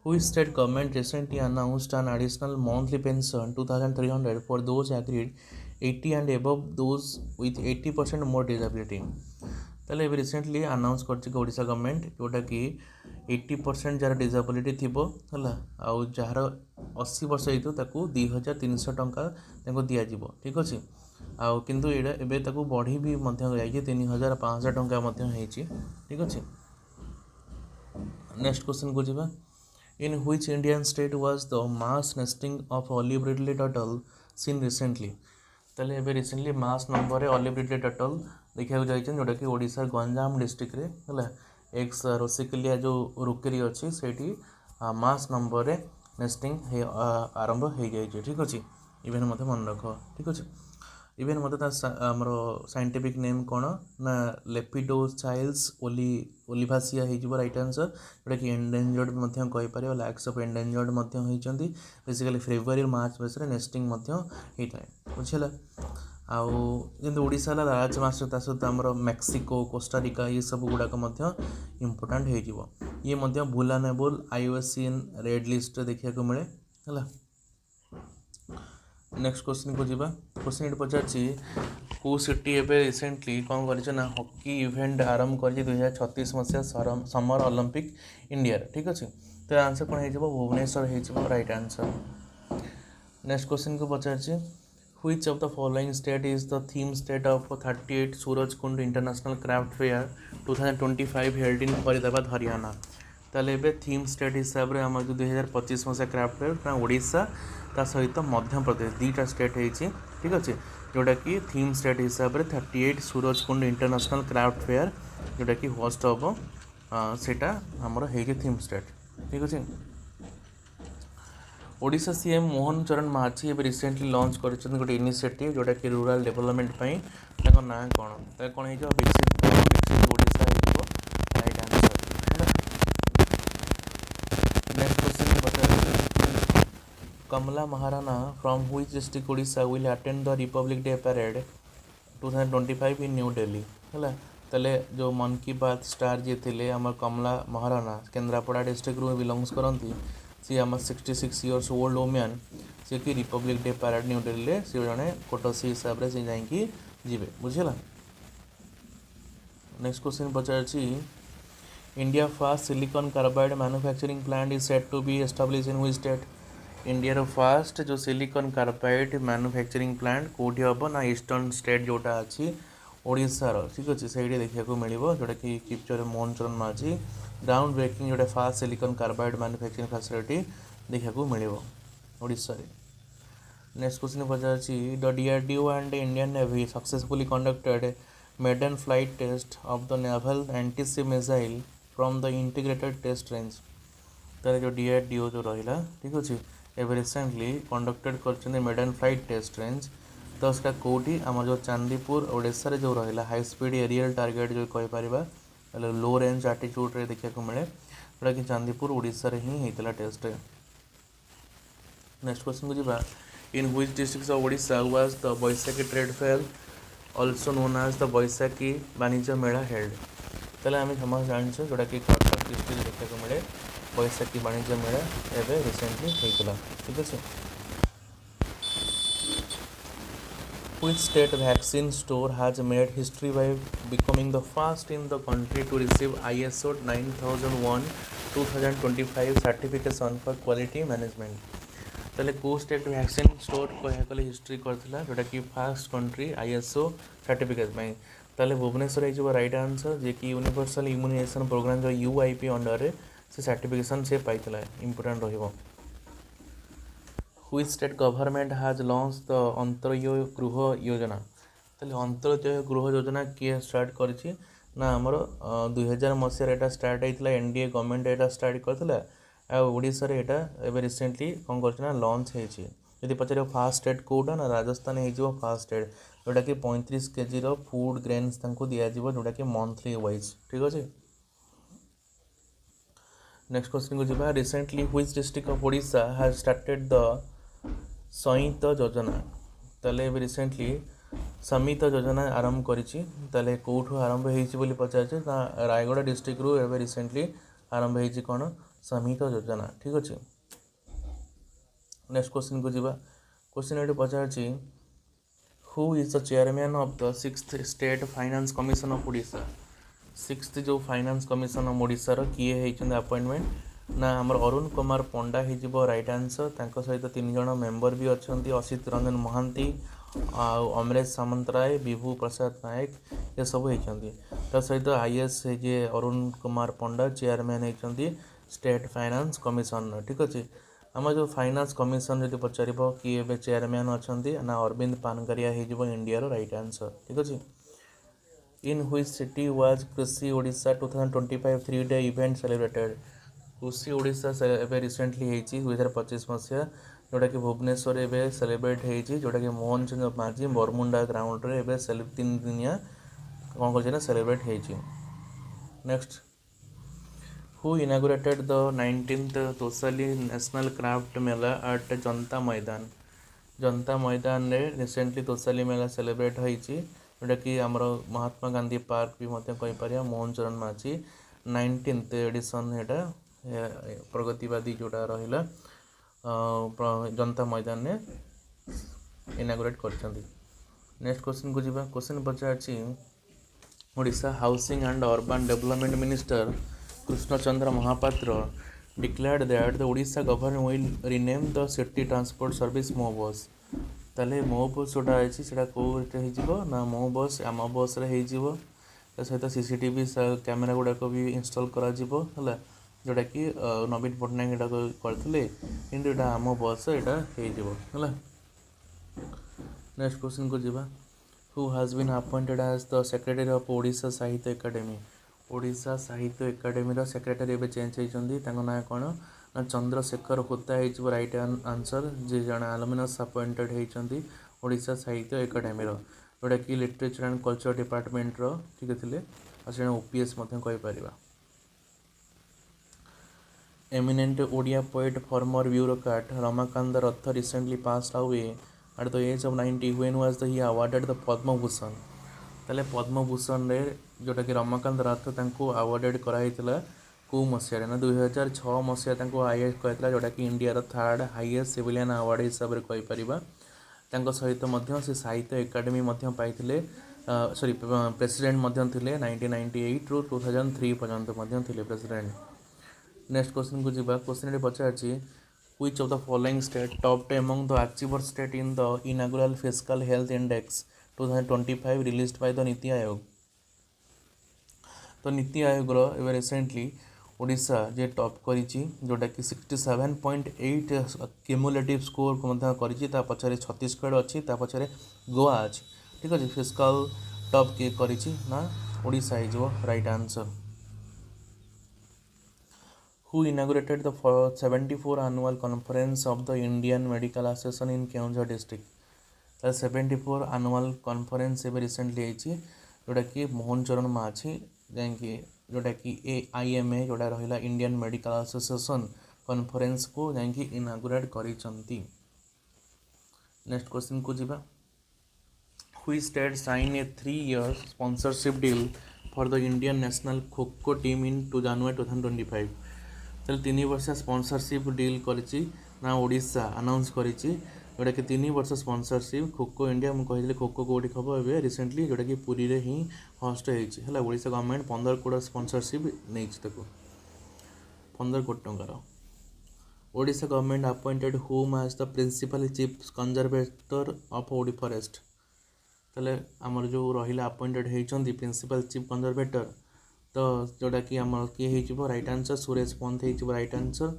which state government recently announced an additional monthly pension 2300 for those agreed 80 and above those with 80% more disability ताले रिसेंटली अनाउंस कर गवर्नमेंट जोटा कि 80% जार डिसेबिलिटी थी आउ जार 80 वर्ष हो 2300 टंका दिज्व। ठीक अच्छे आउ किंतु एबे ताकू बढ़ी भी 3500 टंका। ठीक अच्छे नेक्स्ट क्वेश्चन को जीवा in which Indian state was the mass nesting of olive ridley turtle seen recently ताले एबे recently mass number olive ridley turtle देखा जाइए जोटा कि ओडिशा गंजाम डिस्ट्रिक्ट रे है एक्स रोसिकलिया जो रुकेरी अच्छी से मास नंबर रे नेस्टिंग आरंभ हो जाए। ठीक अच्छे इवेन मत मन रख। ठीक अच्छे इवेन मत आमर साइंटिफिक नेम कौन ना लेपिडोसाइल्स ओलिभासिया हो राइट आंसर जोटा कि एंडेंजर्ड कहीपर लैक्स ऑफ एंडेंजर्ड होती बेसिकली फेब्रुआरी मार्च मासरे नेस्टिंग होता है बुझेगा आउ ओडिशा लार्ज मास सहित आमर मेक्सिको कोस्टारिका ये सब गुड़ाक इम्पोर्टाट हो ये भुलानेबल IUCN रेड लिस्ट देखा मिले है। नेक्स्ट क्वेश्चन को जीवा क्वेश्चन ये पचार कौ सिटी एवं रिसेंटली कौन कर हॉकी इवेंट आरंभ कर 2036 मसीहा समर ओलंपिक इंडिया। ठीक अच्छे तो आंसर कौन हो भुवनेश्वर हो राइट आंसर। नेक्स्ट क्वेश्चन को पचार which of the following state is the theme state of 38 Surajkund international craft fair 2025 held in Faridabad Haryana ताले एबे थीम स्टेट हिसाब से आम जो 2025 मसीहा क्राफ्ट फेयर ओडिशा ता सहित मध्य प्रदेश दुईटा स्टेट होती। ठीक अच्छे जोटा कि थीम स्टेट हिसाब से 38 सूरजकुंड इंटरनेशनल क्राफ्ट फेयर जोटा कि होस्ट हम सेटा आमर हो थीम स्टेट। ठीक अच्छे ओडिशा सीएम मोहन चरण माझी एवं रिसेंटली लॉन्च कर गोटे इनिशिएटिव जोटा कि रूरल डेवलपमेंट ना कौन कौन हो विकसित Odisha right answer. Next question बता Kamala Maharana from which district Odisha will attend the republic day parade 2025 in New Delhi है ताले जो मन की बात स्टार जी थे आम कमला महाराणा केन्द्रापड़ा डिस्ट्रिक्ट रू बिलोंग्स करती सी आम 66 इयर्स ओल्ड वुमेन सी कि republic day parade New Delhi सी जड़े कोटसी हिसाब से सी जाकि जीवे बुझेगा। नेक्स्ट क्वेश्चन पचार India fast silicon carbide manufacturing plant is set to be establish in which state India fast जो सिलिकॉन कार्बाइड मैन्युफैक्चरिंग प्लांट कौटी हम ना ईस्टर्न स्टेट जोटा अच्छी ओडिशार। ठीक अच्छे से देखा मिले जोटा कि picture Mohan Charan Majhi ground breaking जोटा first silicon carbide manufacturing facility देखा मिले ओडिशा रे। नेक्स्ट क्वेश्चन पचार the DRDO and Indian navy successfully conducted maiden flight test of the naval anti missile from the integrated test range तार जो DRDO जो रहा। ठीक अच्छे एवं रिसेंटली कंडक्टेड कर मेडन फ्लाइट टेस्ट रेंज तो उसका कौटी आम जो चांदीपुर ओडिशा जो रहा हाई स्पीड एरियल टारगेट जो कहीपर लो रेंज आल्टीट्यूड रे देखा मिले जोटा कि चांदीपुर ओडिशा रे ही होता टेस्ट। नेक्स्ट क्वेश्चन को जीवा in which district of Odisha was the Baisakhi trade fair also known as the Baisakhi Banijya Mela held. তাহলে আমি ସମସ୍ତେ ଜାଣିଛୁ ଯେଉଁଟାକି କଟକ ଡିଷ୍ଟ୍ରିକ୍ଟ ଦେଖିବାକୁ ମିଳେ ବୈଶାଖୀ ବାଣିଜ୍ୟ ମେଳା ଏବେ ରିସେଣ୍ଟଲି ହେଇଥିଲା ଠିକ୍ ଅଛି। Which state vaccine store has made history by becoming the first in the country to receive ISO 9001:2025 certification for quality management? তাহলে କେଉଁ ଷ୍ଟେଟ୍ ଭ୍ୟାକ୍ସିନ୍ ଷ୍ଟୋର୍ କହିବାକୁ ଗଲେ ହିଷ୍ଟ୍ରି କରିଥିଲା ଯେଉଁଟାକି ଫାର୍ଷ୍ଟ କଣ୍ଟ୍ରି ISO ସାର୍ଟିଫିକେଟ୍ ପାଇଁ। ତାହେଲେ ଭୁବନେଶ୍ୱର ହେଇଯିବ ରାଇଟ୍ ଆନ୍ସର୍, ଯିଏକି ୟୁନିଭର୍ସାଲ୍ ଇମ୍ୟୁନାଇଜେସନ୍ ପ୍ରୋଗ୍ରାମ୍ ଯେଉଁ UIP ଅଣ୍ଡରରେ ସେ ସାର୍ଟିଫିକେସନ୍ ସେ ପାଇଥିଲା, ଇମ୍ପୋର୍ଟାଣ୍ଟ ରହିବ। Which state government has launched the ଅନ୍ତର୍ୟ ଗୃହ ଯୋଜନା? ତାହେଲେ ଅନ୍ତର୍ୟ ଗୃହ ଯୋଜନା କିଏ ଷ୍ଟାର୍ଟ କରିଛି ନା ଆମର 2000 ମସିହାରେ ଏଇଟା ଷ୍ଟାର୍ଟ ହେଇଥିଲା, NDA ଗଭର୍ଣ୍ଣମେଣ୍ଟ ଏଇଟା ଷ୍ଟାର୍ଟ କରିଥିଲା। ଆଉ ଓଡ଼ିଶାରେ ଏଇଟା ଏବେ ରିସେଣ୍ଟଲି କ'ଣ କରିଛି ନା ଲଞ୍ଚ ହେଇଛି। ଯଦି ପଚାରିବ ଫାର୍ଷ୍ଟ ଷ୍ଟେଟ୍ କେଉଁଟା ନା ରାଜସ୍ଥାନ ହେଇଯିବ ଫାର୍ଷ୍ଟ ଷ୍ଟେଟ୍, ଯେଉଁଟାକି 35 kgର ଫୁଡ୍ ଗ୍ରେନ୍ସ ତାଙ୍କୁ ଦିଆଯିବ ଯେଉଁଟାକି ମନ୍ଥଲି ୱାଇଜ୍ ଠିକ୍ ଅଛି। ନେକ୍ସଟ କ୍ୱେଶ୍ଚନକୁ ଯିବା। Recently which district of Odisha has started the ସଇଁତ ଯୋଜନା? ତାହେଲେ ଏବେ ରିସେଣ୍ଟଲି ସମିତ ଯୋଜନା ଆରମ୍ଭ କରିଛି। ତାହେଲେ କେଉଁଠୁ ଆରମ୍ଭ ହେଇଛି ବୋଲି ପଚାରିছে ନା ରାୟଗଡ଼ା ଡିଷ୍ଟ୍ରିକ୍ଟରୁ ଏବେ ରିସେଣ୍ଟଲି ଆରମ୍ଭ ହେଇଛି କ'ଣ ସମିତ ଯୋଜନା ଠିକ୍ ଅଛି। ନେକ୍ସଟ କ୍ୱେଶ୍ଚନକୁ ଯିବା। କ୍ୱେଶ୍ଚନ ଏଠି ପଚାରିଛି who is the chairman of the 6th state finance commission of Odisha? 6th ଯେଉଁ ଫାଇନାନ୍ସ କମିଶନ ଓଡ଼ିଶାର କିଏ ହେଇଛନ୍ତି ଆପଏଣ୍ଟମେଣ୍ଟ ନା ଆମର ଅରୁଣ କୁମାର ପଣ୍ଡା ହେଇଯିବ ରାଇଟ୍ ଆନ୍ସର୍। ତାଙ୍କ ସହିତ 3 ଜଣ ମେମ୍ବର ବି ଅଛନ୍ତି, ଅସିତ ରଞ୍ଜନ ମହାନ୍ତି ଆଉ ଅମରେଶ ସାମନ୍ତରାୟ, ବିଭୁ ପ୍ରସାଦ ନାୟକ ଏସବୁ ହେଇଛନ୍ତି। ତା ସହିତ IAS ହେଇଯିଏ ଅରୁଣ କୁମାର ପଣ୍ଡା ଚେୟାରମ୍ୟାନ୍ ହେଇଛନ୍ତି ଷ୍ଟେଟ୍ ଫାଇନାନ୍ସ କମିଶନର ଠିକ୍ ଅଛି। ଆମର ଯେଉଁ ଫାଇନାନ୍ସ କମିଶନ ଯଦି ପଚାରିବ କିଏ ଏବେ ଚେୟାରମ୍ୟାନ୍ ଅଛନ୍ତି ନା ଅରବିନ୍ଦ ପାନଗାରିଆ ହେଇଯିବ ଇଣ୍ଡିଆର ରାଇଟ୍ ଆନ୍ସର୍ ଠିକ୍ ଅଛି। In which city was କୃଷି ଓଡ଼ିଶା 2025 3-day event celebrated? କୃଷି ଓଡ଼ିଶା ଏବେ ରିସେଣ୍ଟଲି ହେଇଛି 2025 ମସିହା, ଯେଉଁଟାକି ଭୁବନେଶ୍ୱରରେ ଏବେ ସେଲିବ୍ରେଟ୍ ହେଇଛି, ଯେଉଁଟାକି ମୋହନ ଚନ୍ଦ୍ର ମାଝୀ ବରମୁଣ୍ଡା ଗ୍ରାଉଣ୍ଡରେ ଏବେ 3 ଦିନିଆ କ'ଣ କରିଛି ନା ସେଲିବ୍ରେଟ୍ ହେଇଛି। Next who inaugurated the 19th Toshali national craft mela at Janata Maidan? Janata ମଇଦାନରେ ରିସେଣ୍ଟଲି ତୋଷାଲି ମେଲା ସେଲିବ୍ରେଟ୍ ହେଇଛି, ଯେଉଁଟାକି ଆମର ମହାତ୍ମା ଗାନ୍ଧୀ ପାର୍କ ବି ମଧ୍ୟ କହିପାରିବା। ମୋହନ ଚରଣ ମାଝୀ 19th ଏଡ଼ିସନ୍ ଏଇଟା ପ୍ରଗତିବାଦୀ ଯେଉଁଟା ରହିଲା ଜନତା ମଇଦାନରେ ଇନାଗୁରେଟ୍ କରିଛନ୍ତି। ନେକ୍ସଟ କ୍ୱେଶ୍ଚନକୁ ଯିବା। କ୍ୱେଶ୍ଚନ ପଚାରିଛି Odisha housing and urban development minister Krishnachandra Mahapatra declared that the Odisha government will rename the city transport service ମୋ ବସ୍। ତାହେଲେ ମୋ ବସ୍ ଯେଉଁଟା ଅଛି ସେଇଟା କେଉଁଟା ହେଇଯିବ ନା ମୋ ବସ୍ ଆମ ବସ୍ରେ ହେଇଯିବ। ତା ସହିତ CCTV କ୍ୟାମେରା ଗୁଡ଼ାକ ବି ଇନଷ୍ଟଲ୍ କରାଯିବ ହେଲା, ଯେଉଁଟାକି ନବୀନ ପଟ୍ଟନାୟକ ଏଇଟାକୁ କରିଥିଲେ, କିନ୍ତୁ ଏଇଟା ଆମ ବସ୍ ଏଇଟା ହେଇଯିବ ହେଲା। ନେକ୍ସଟ କ୍ୱେଶ୍ଚନକୁ ଯିବା। ହୁ has been appointed as the secretary of Odisha ସାହିତ୍ୟ ଏକାଡେମୀ? ଓଡ଼ିଶା ସାହିତ୍ୟ ଏକାଡେମୀର ସେକ୍ରେଟାରୀ ଏବେ ଚେଞ୍ଜ ହେଇଛନ୍ତି, ତାଙ୍କ ନାଁ କ'ଣ ନା ଚନ୍ଦ୍ରଶେଖର ହୋତା ହେଇଯିବ ରାଇଟ୍ ଆନ୍ସର୍, ଯିଏ ଜଣେ ଆଲୁମିନସ୍ ଆପଏଣ୍ଟେଡ୍ ହେଇଛନ୍ତି ଓଡ଼ିଶା ସାହିତ୍ୟ ଏକାଡେମୀର, ଯେଉଁଟାକି ଲିଟରେଚର୍ ଆଣ୍ଡ କଲଚର୍ ଡିପାର୍ଟମେଣ୍ଟର ଠିକ୍ ଥିଲେ, ଆଉ ସେ ଜଣେ OPS ମଧ୍ୟ କହିପାରିବା। Eminent Odia poet, former bureaucrat Ramakant Rath recently passed away at the age of 90. When was he awarded the Padma Bhushan? ତାହେଲେ ପଦ୍ମଭୂଷଣରେ ଯେଉଁଟାକି ରମାକାନ୍ତ ରାଥ ତାଙ୍କୁ ଆୱାର୍ଡେଡ଼ କରାହେଇଥିଲା କେଉଁ ମସିହାରେ ନା 2006 ମସିହା ତାଙ୍କୁ IAS କହିଥିଲା, ଯେଉଁଟାକି ଇଣ୍ଡିଆର 3rd ହାଇଏଷ୍ଟ ସିଭିଲିଆନ୍ ଆୱାର୍ଡ଼ ହିସାବରେ କହିପାରିବା। ତାଙ୍କ ସହିତ ମଧ୍ୟ ସେ ସାହିତ୍ୟ ଏକାଡେମୀ ମଧ୍ୟ ପାଇଥିଲେ, ପ୍ରେସିଡେଣ୍ଟ ମଧ୍ୟ ଥିଲେ 1998ରୁ 2003 ପର୍ଯ୍ୟନ୍ତ ମଧ୍ୟ ଥିଲେ ପ୍ରେସିଡେଣ୍ଟ। ନେକ୍ସଟ କ୍ୱେଶ୍ଚନକୁ ଯିବା। କ୍ୱେଶ୍ଚନଟି ପଚାରିଛି which of the following state topped among the achievers state in the inaugural fiscal health index 2025 released by the NITI Aayog? ତ ନୀତି ଆୟୋଗର ଏବେ ରିସେଣ୍ଟଲି ଓଡ଼ିଶା ଯେ ଟପ୍ କରିଛି, ଯେଉଁଟାକି 67.8 କ୍ୟୁମୁଲେଟିଭ୍ ସ୍କୋର ମଧ୍ୟ କରିଛି। ତା ପଛରେ ଛତିଶଗଡ଼ ଅଛି, ତା ପଛରେ ଗୋଆ ଅଛି ଠିକ୍ ଅଛି। ଫିସ୍କାଲ ଟପ୍ କିଏ କରିଛି ନା ଓଡ଼ିଶା ହେଇଯିବ right answer. Who inaugurated the 74 annual conference of the Indian Medical Association in Keonjhar district? 74 annual conference ଏବେ ରିସେଣ୍ଟଲି ହେଇଛି, ଯେଉଁଟାକି ମୋହନ ଚରଣ ମାଝୀ ଯାଇକି ଯେଉଁଟାକି AIMA ଯେଉଁଟା ରହିଲା ଇଣ୍ଡିଆନ୍ ମେଡ଼ିକାଲ ଆସୋସିଏସନ୍ କନଫରେନ୍ସକୁ ଯାଇକି ଇନାଗୁରେଟ୍ କରିଛନ୍ତି। ନେକ୍ସଟ କ୍ୱେଶ୍ଚନକୁ ଯିବା। Which state signed a 3-year sponsorship deal for the Indian national Kho team in January 2025? ତାହେଲେ 3 ବର୍ଷ ସ୍ପନ୍ସରସିପ୍ ଡିଲ୍ କରିଛି ନା ଓଡ଼ିଶା ଆନାଉନ୍ସ କରିଛି ଯେଉଁଟାକି 3 ବର୍ଷ ସ୍ପନ୍ସରସିପ୍ ଖୋଖୋ ଇଣ୍ଡିଆ। ମୁଁ କହିଥିଲି ଖୋଖୋ କେଉଁଠି ହେବ ଏବେ ରିସେଣ୍ଟଲି ଯେଉଁଟାକି ପୁରୀରେ ହିଁ ହୋଷ୍ଟ ହେଇଛି ହେଲା। ଓଡ଼ିଶା ଗଭର୍ଣ୍ଣମେଣ୍ଟ 15 କୋଟି ସ୍ପନ୍ସରସିପ୍ ନେଇଛି ତାକୁ 15 କୋଟି ଟଙ୍କାର। Odisha government appointed whom as the principal chief conservator of ଓଡ଼ି ଫରେଷ୍ଟ। ତାହେଲେ ଆମର ଯେଉଁ ରହିଲା ଆପଏଣ୍ଟେଡ୍ ହେଇଛନ୍ତି ପ୍ରିନ୍ସିପାଲ ଚିଫ୍ କନଜରଭେଟର ତ ଯେଉଁଟାକି ଆମର କିଏ ହେଇଯିବ ରାଇଟ୍ ଆନ୍ସର୍ ସୁରେଶ ପନ୍ଥ ହେଇଯିବ ରାଇଟ୍ ଆନ୍ସର୍।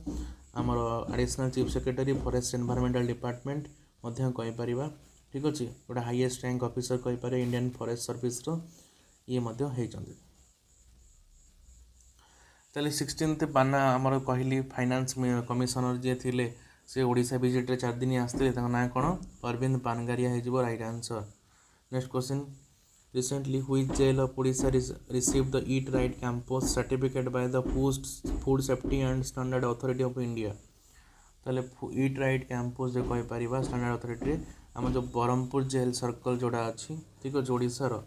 ଆମର additional chief secretary forest environmental department ମଧ୍ୟ କହିପାରିବା ଠିକ୍ ଅଛି। ଗୋଟେ ହାଇଏଷ୍ଟ ରାଙ୍କ ଅଫିସର କହିପାରିବା ଇଣ୍ଡିଆନ୍ ଫରେଷ୍ଟ ସର୍ଭିସର ଇଏ ମଧ୍ୟ ହେଇଛନ୍ତି। ତାହେଲେ 16th ପାନା ଆମର କହିଲି ଫାଇନାନ୍ସ କମିଶନର ଯିଏ ଥିଲେ ସେ ଓଡ଼ିଶା ଭିଜିଟ୍ରେ 4 ଦିନ ଆସିଥିଲେ ତାଙ୍କ ନାଁ କ'ଣ ଅରବିନ୍ଦ ପାନଗାରିଆ ହେଇଯିବ right answer. Next question recently which jail of Odisha received the Eat Right Campus certificate by the Food Safety and Standard Authority of India? ताले Eat Right Campus जो कहि परिबा स्टैंडर्ड अथॉरिटी हम जो बरहमपुर जेल सर्कल जोड़ा अच्छी ठीक है ओडिशार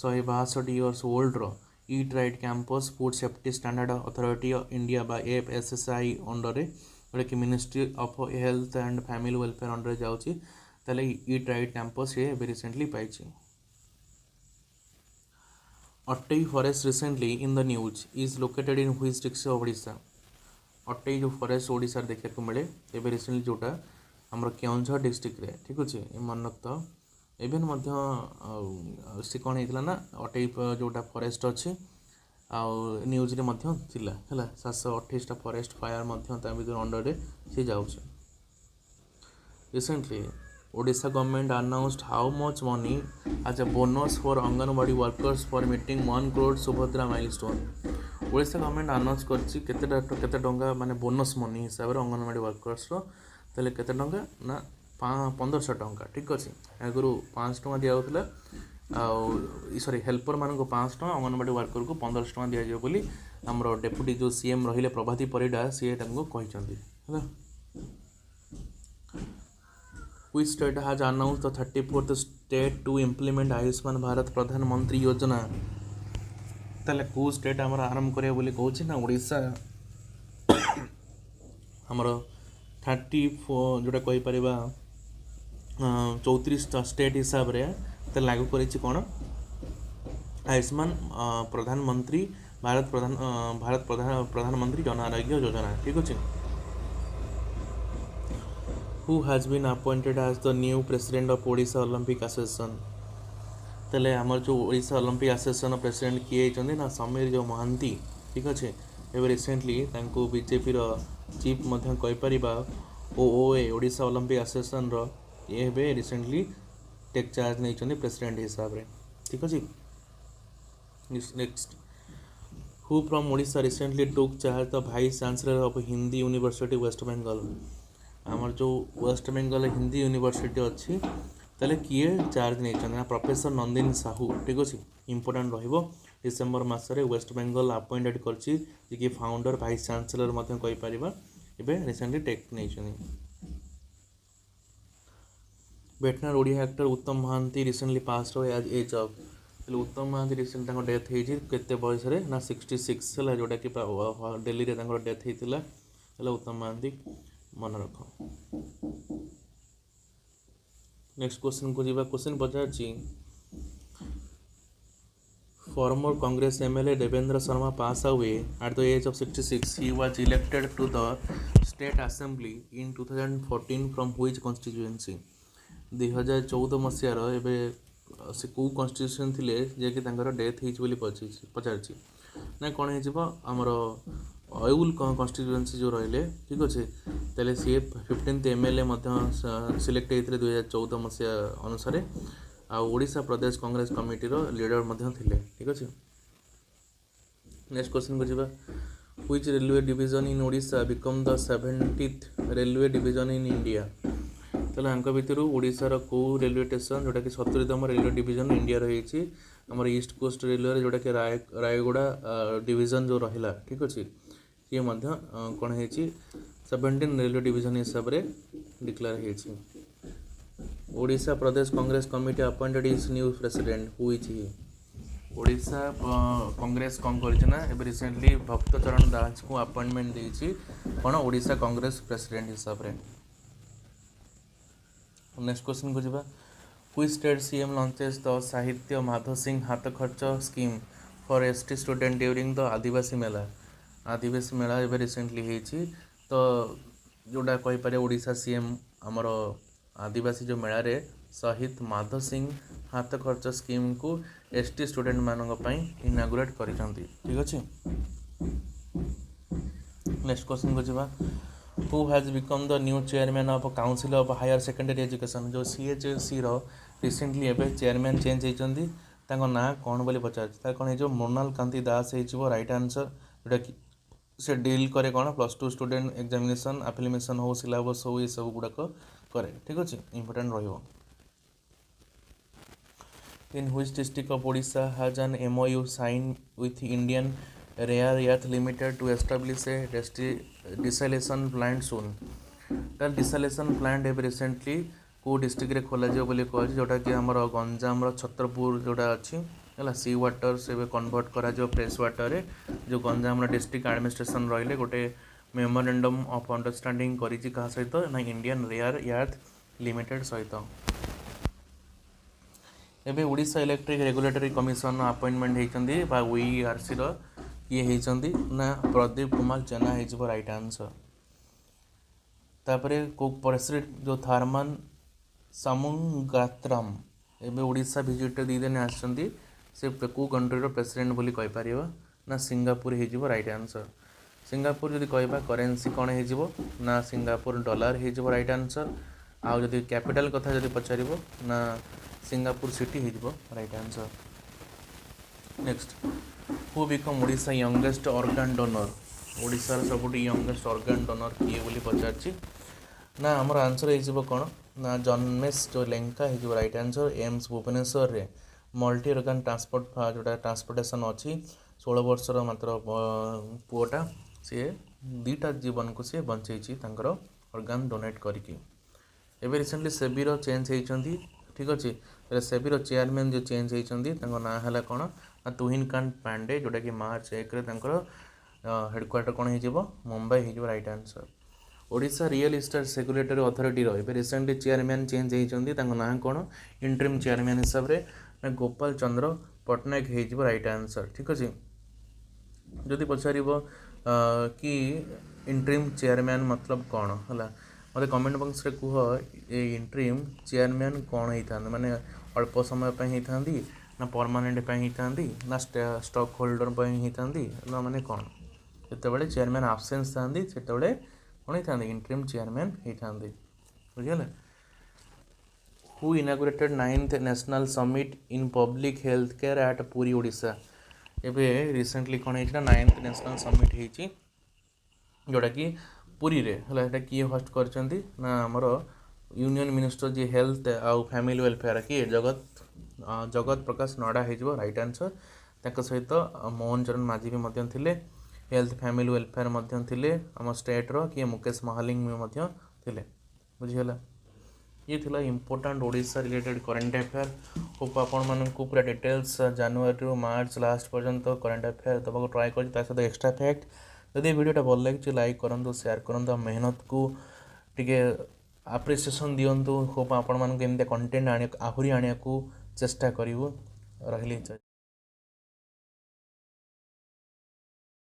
162 years old row Eat Right Campus Food Safety Standard Authority of India by FSSAI under रे जोटा कि ministry of health and family welfare under जाउची। ताले Eat Right Campus ये रिसेंटली पाइची। अट्टई forest recently in the news is located in which district of Odisha? अट्टई जो फॉरेस्ट ओडिशा देखा को मिले एवं रिसेंटली जोटा आमर केउंझर डिस्ट्रिक्ट रे ठीक अच्छे मन रख इवेन सी कौन होता ना अट्टई जोटा फॉरेस्ट अच्छी न्यूज रे मध्य थिला है 728टा फॉरेस्ट फायर भर अंडर रे सी जाऊँ। Recently Odisha government announced how much money as a bonus for Anganwadi workers for meeting 1 crore Subhadra milestone? Odisha government announce करछि केते टंका माने बोनस मनी हिसाब रे अंगनवाड़ी वर्कर्स रो तले केते टंका ना 1500 टंका ठीक अछि। आगुरु 500 टंका दिया होतला सॉरी हेल्पर मान को 500 टंका अंगनवाड़ी वर्कर को 1500 टंका दिया जाय बोली हमरो डेप्यूटी जो सीएम रहिले प्रभाती परिडा सी एटाको कहिसंती हैला। Which state has announced the 34th state to implement Ayushman Bharat प्रधानमंत्री योजना? ताले को स्टेट आमर आरंभ करिया बोली कहूछि ना ओडिशा हमर 34 जोटा कहि परिबा 34 स्टेट हिसाब रे त लागू करिछि कोन आयुष्मान प्रधानमंत्री प्रधानमंत्री जन आरोग्य योजना ठीक अछि। Who has been appointed as the new president of Odisha Olympic Association? तले आमर जो ओडिशा ओलंपिक एसोसिएशन प्रेसिडेंट किए होइछन्ती ना समीर जो महांती ठीक अच्छे एवं रिसेंटली तांको बीजेपी रो चीफ मध्य कहि परिबा ओओए ओडिशा ओलंपिक एसोसिएशन रो ये रिसेंटली टेक चार्ज नहीं छन्ती प्रेसिडेंट हिसाब रे ठीक अछि। Next who from Odisha recently took charge the vice chancellor of Hindi university West Bengal? आमर जो वेस्ट बेंगल हिंदी यूनिवर्सिटी अच्छी ताले किए चार्ज नहीं प्रोफेसर नंदिनी साहू ठीक अच्छे इंपोर्टाट रहिबो डिसेंबर मासरे वेस्ट बेंगल अपॉइंटेड करछि कि फाउंडर वाइस चांसलर मध्य कहि परिबा एबे रिसेंटली टेक नहीं। वेटनर Odia actor Uttam Mohanty recently pass age of Uttam Mohanty recent death होती केते बयस रे ना 66 है जोटा कि दिल्ली रे डेथ होता उत्तम महांती मन रख। नेक्स्ट क्वेश्चन को जीवा क्वेश्चन पचारछि former Congress MLA Devendra Sharma pass away at the age of 66 he was elected to the state assembly in 2014 from which constituency? 2014 मसीहार एबे से को कॉन्स्टिट्यूशन थिले जे कि तांकर डेथ हिच बोली पचारछि ना कोन हेजिबो हमरो अयुल कॉन्स्टिट्यूएंसी जो रहिले ठीक अच्छे तेल सी 15th एमएलए सिलेक्ट होते 2014 मसीहा अनुसार ओडिशा प्रदेश कांग्रेस कमिटी रो लीडर थिले ठीक अच्छे। नेक्स्ट क्वेश्चन को जीवा which railway division in Odisha become the 70th railway division in India? ताले आंक भितर ओडिशार को रेलवे स्टेशन जोटा कि 70तम रेलवे डिवीजन इंडिया रही आमर ईस्ट कोस्ट रेलवे जोटा कि रायगड़ा डिवीजन जो रहिला ठीक अच्छे ये मध्य कौन है 17 रेलवे डिवीजन हिसाब से डिक्लेयर है। Odisha Pradesh Congress committee appointed is new president who is he Odisha Congress कौन कर रिसेंटली भक्तचरण दास को अपॉइंटमेंट देछि कौन ओडिशा कांग्रेस प्रेसिडेंट हिसाब रे। नेक्स्ट क्वेश्चन को जिबा Which state CM launches the साहित्य माधव सिंह हाथ खर्च scheme for ST student during the adivasi mela adivasi mela एवं रिसेंटली होती तो जोड़ा कहीपर ओडिशा सीएम आमर आदिवासी जो मेला रे शहीद माधव सिंह हाथ खर्च स्कीम को एसटी स्टूडेंट मानक इनागुरेट कर ठीक अच्छे। नेक्स्ट क्वेश्चन को जिबा Who has become the new chairman of Council of Higher Secondary Education जो CHSE रो रिसेंटली एवं चेयरमैन चेंज होती ना कौन बोली पचार कौन हो मृणाल कांति दास हो राइट आंसर जोटा कि से डील करे कौन +2 स्टूडेंट एग्जामिनेशन एप्लीकेशन हो सिलेबस हो ये सब गुड़ाक करे ठीक अच्छे इंपोर्टेंट रही। In which district of Odisha has an MOU sign with Indian rare earth limited to establish a desalination plant सुन तार डिसैलेशन प्लांट एवं रिसेंटली को डिस्ट्रिक्ट रे खोल बोली कह जोटा कि आमर गंजाम छतरपुर जोटा अच्छी है सी वाटर से कन्वर्ट करा फ्रेश वाटर जो गंजाम डिस्ट्रिक्ट एडमिनिस्ट्रेशन रही गोटे मेमोरेंडम ऑफ अंडरस्टैंडिंग करी क्या सहित ना इंडियन रेयर अर्थ लिमिटेड सहित। एवं Odisha electric regulatory commission appointment होती OERC किए ना प्रदीप कुमार जेना हो राइट आंसर। तापर को प्रेसिडेंट जो थारमान सामुंगात्राम एवं ओडिशा विजिट दी दिन आसछंती से को कंट्री प्रेसिडेंट बोली कहि परिबा ना सिंगापुर हो राइट आंसर। सिंगापुर जदि कहबा करेंसी कौन हो ना सिंगापुर डॉलर हो राइट आंसर। आउ जदि कैपिटल कथा जदि पचारिबो ना सिंगापुर सिटी हो right answer. Next who become Odisha youngest organ donor ओडिशार सब यंगेस्ट ऑर्गन डोनर किए बोली पचारछि ना आमर आंसर हो कौन ना जन्मेश जो लेंका हो राइट आंसर। एम्स भुवनेश्वर रे मल्टी ऑर्गन ट्रांसपोर्ट जोटा ट्रांसपोर्टेशन अच्छी 16 वर्षर मात्र पुओटा सी 2टा जीवन को सी बंचेची ऑर्गन डोनेट करके। एवं रिसेंटली सेबीर चेंज होती ठीक अच्छे सेबीर चेयरमैन जो चेंज होती ना है कौन ना तुहिनकांत पांडे जोटा कि मार्च 1 हेडक्वार्टर कौन हो मुंबई हो right answer. Odisha real estate regulatory authority रो रिसेंटली चेयरमैन चेंज होती ना कौन इंटरिम चेयरमैन हिसाब से ना गोपाल चंद्र पट्टनायक हो राइट आंसर ठीक अच्छे। जदि पचार कि इंटरिम चेयरमैन मतलब कौन है मतलब कमेंट बॉक्स रे कह इंटरिम चेयरमैन कौन होता माने अल्प समय होता ना परमानेंट होता ना स्टॉक होल्डर होता ना माने कौन जिते चेयरमैन आब्सेंस था से कौन होता इंटरिम चेयरमैन होता बुझे। Who inaugurated 9th national summit in public health care at Puri Odisha एवं रिसेंटली कौन होता 9th नेशनल समिट होती जोटा कि पुरी रे है किए होस्ट कर आमर यूनियन मिनिस्टर जी हेल्थ आउ फैमिली वेलफेयर किए जगत प्रकाश नड्डा हो राइट आंसर। ताक सहित मोहन चरण माझी भी थे हेल्थ फैमिली वेलफेयर थे आम स्टेट रो किए मुकेश महालिंग थे बुझीगला। ये थिला important Odisha related current affair hope आपण मानकु पूरा details January to March last पर्यंत करेंट अफेयर दबाक ट्राए कर एक्स्ट्रा फैक्ट जदि वीडियोटा भल लगे लाइक करूँ शेयर करूँ मेहनत को टिके आप्रिसिएसन दिंतु होप आपण मानक एमती कंटेंट आहरी आने को चेष्टा करूँ रही।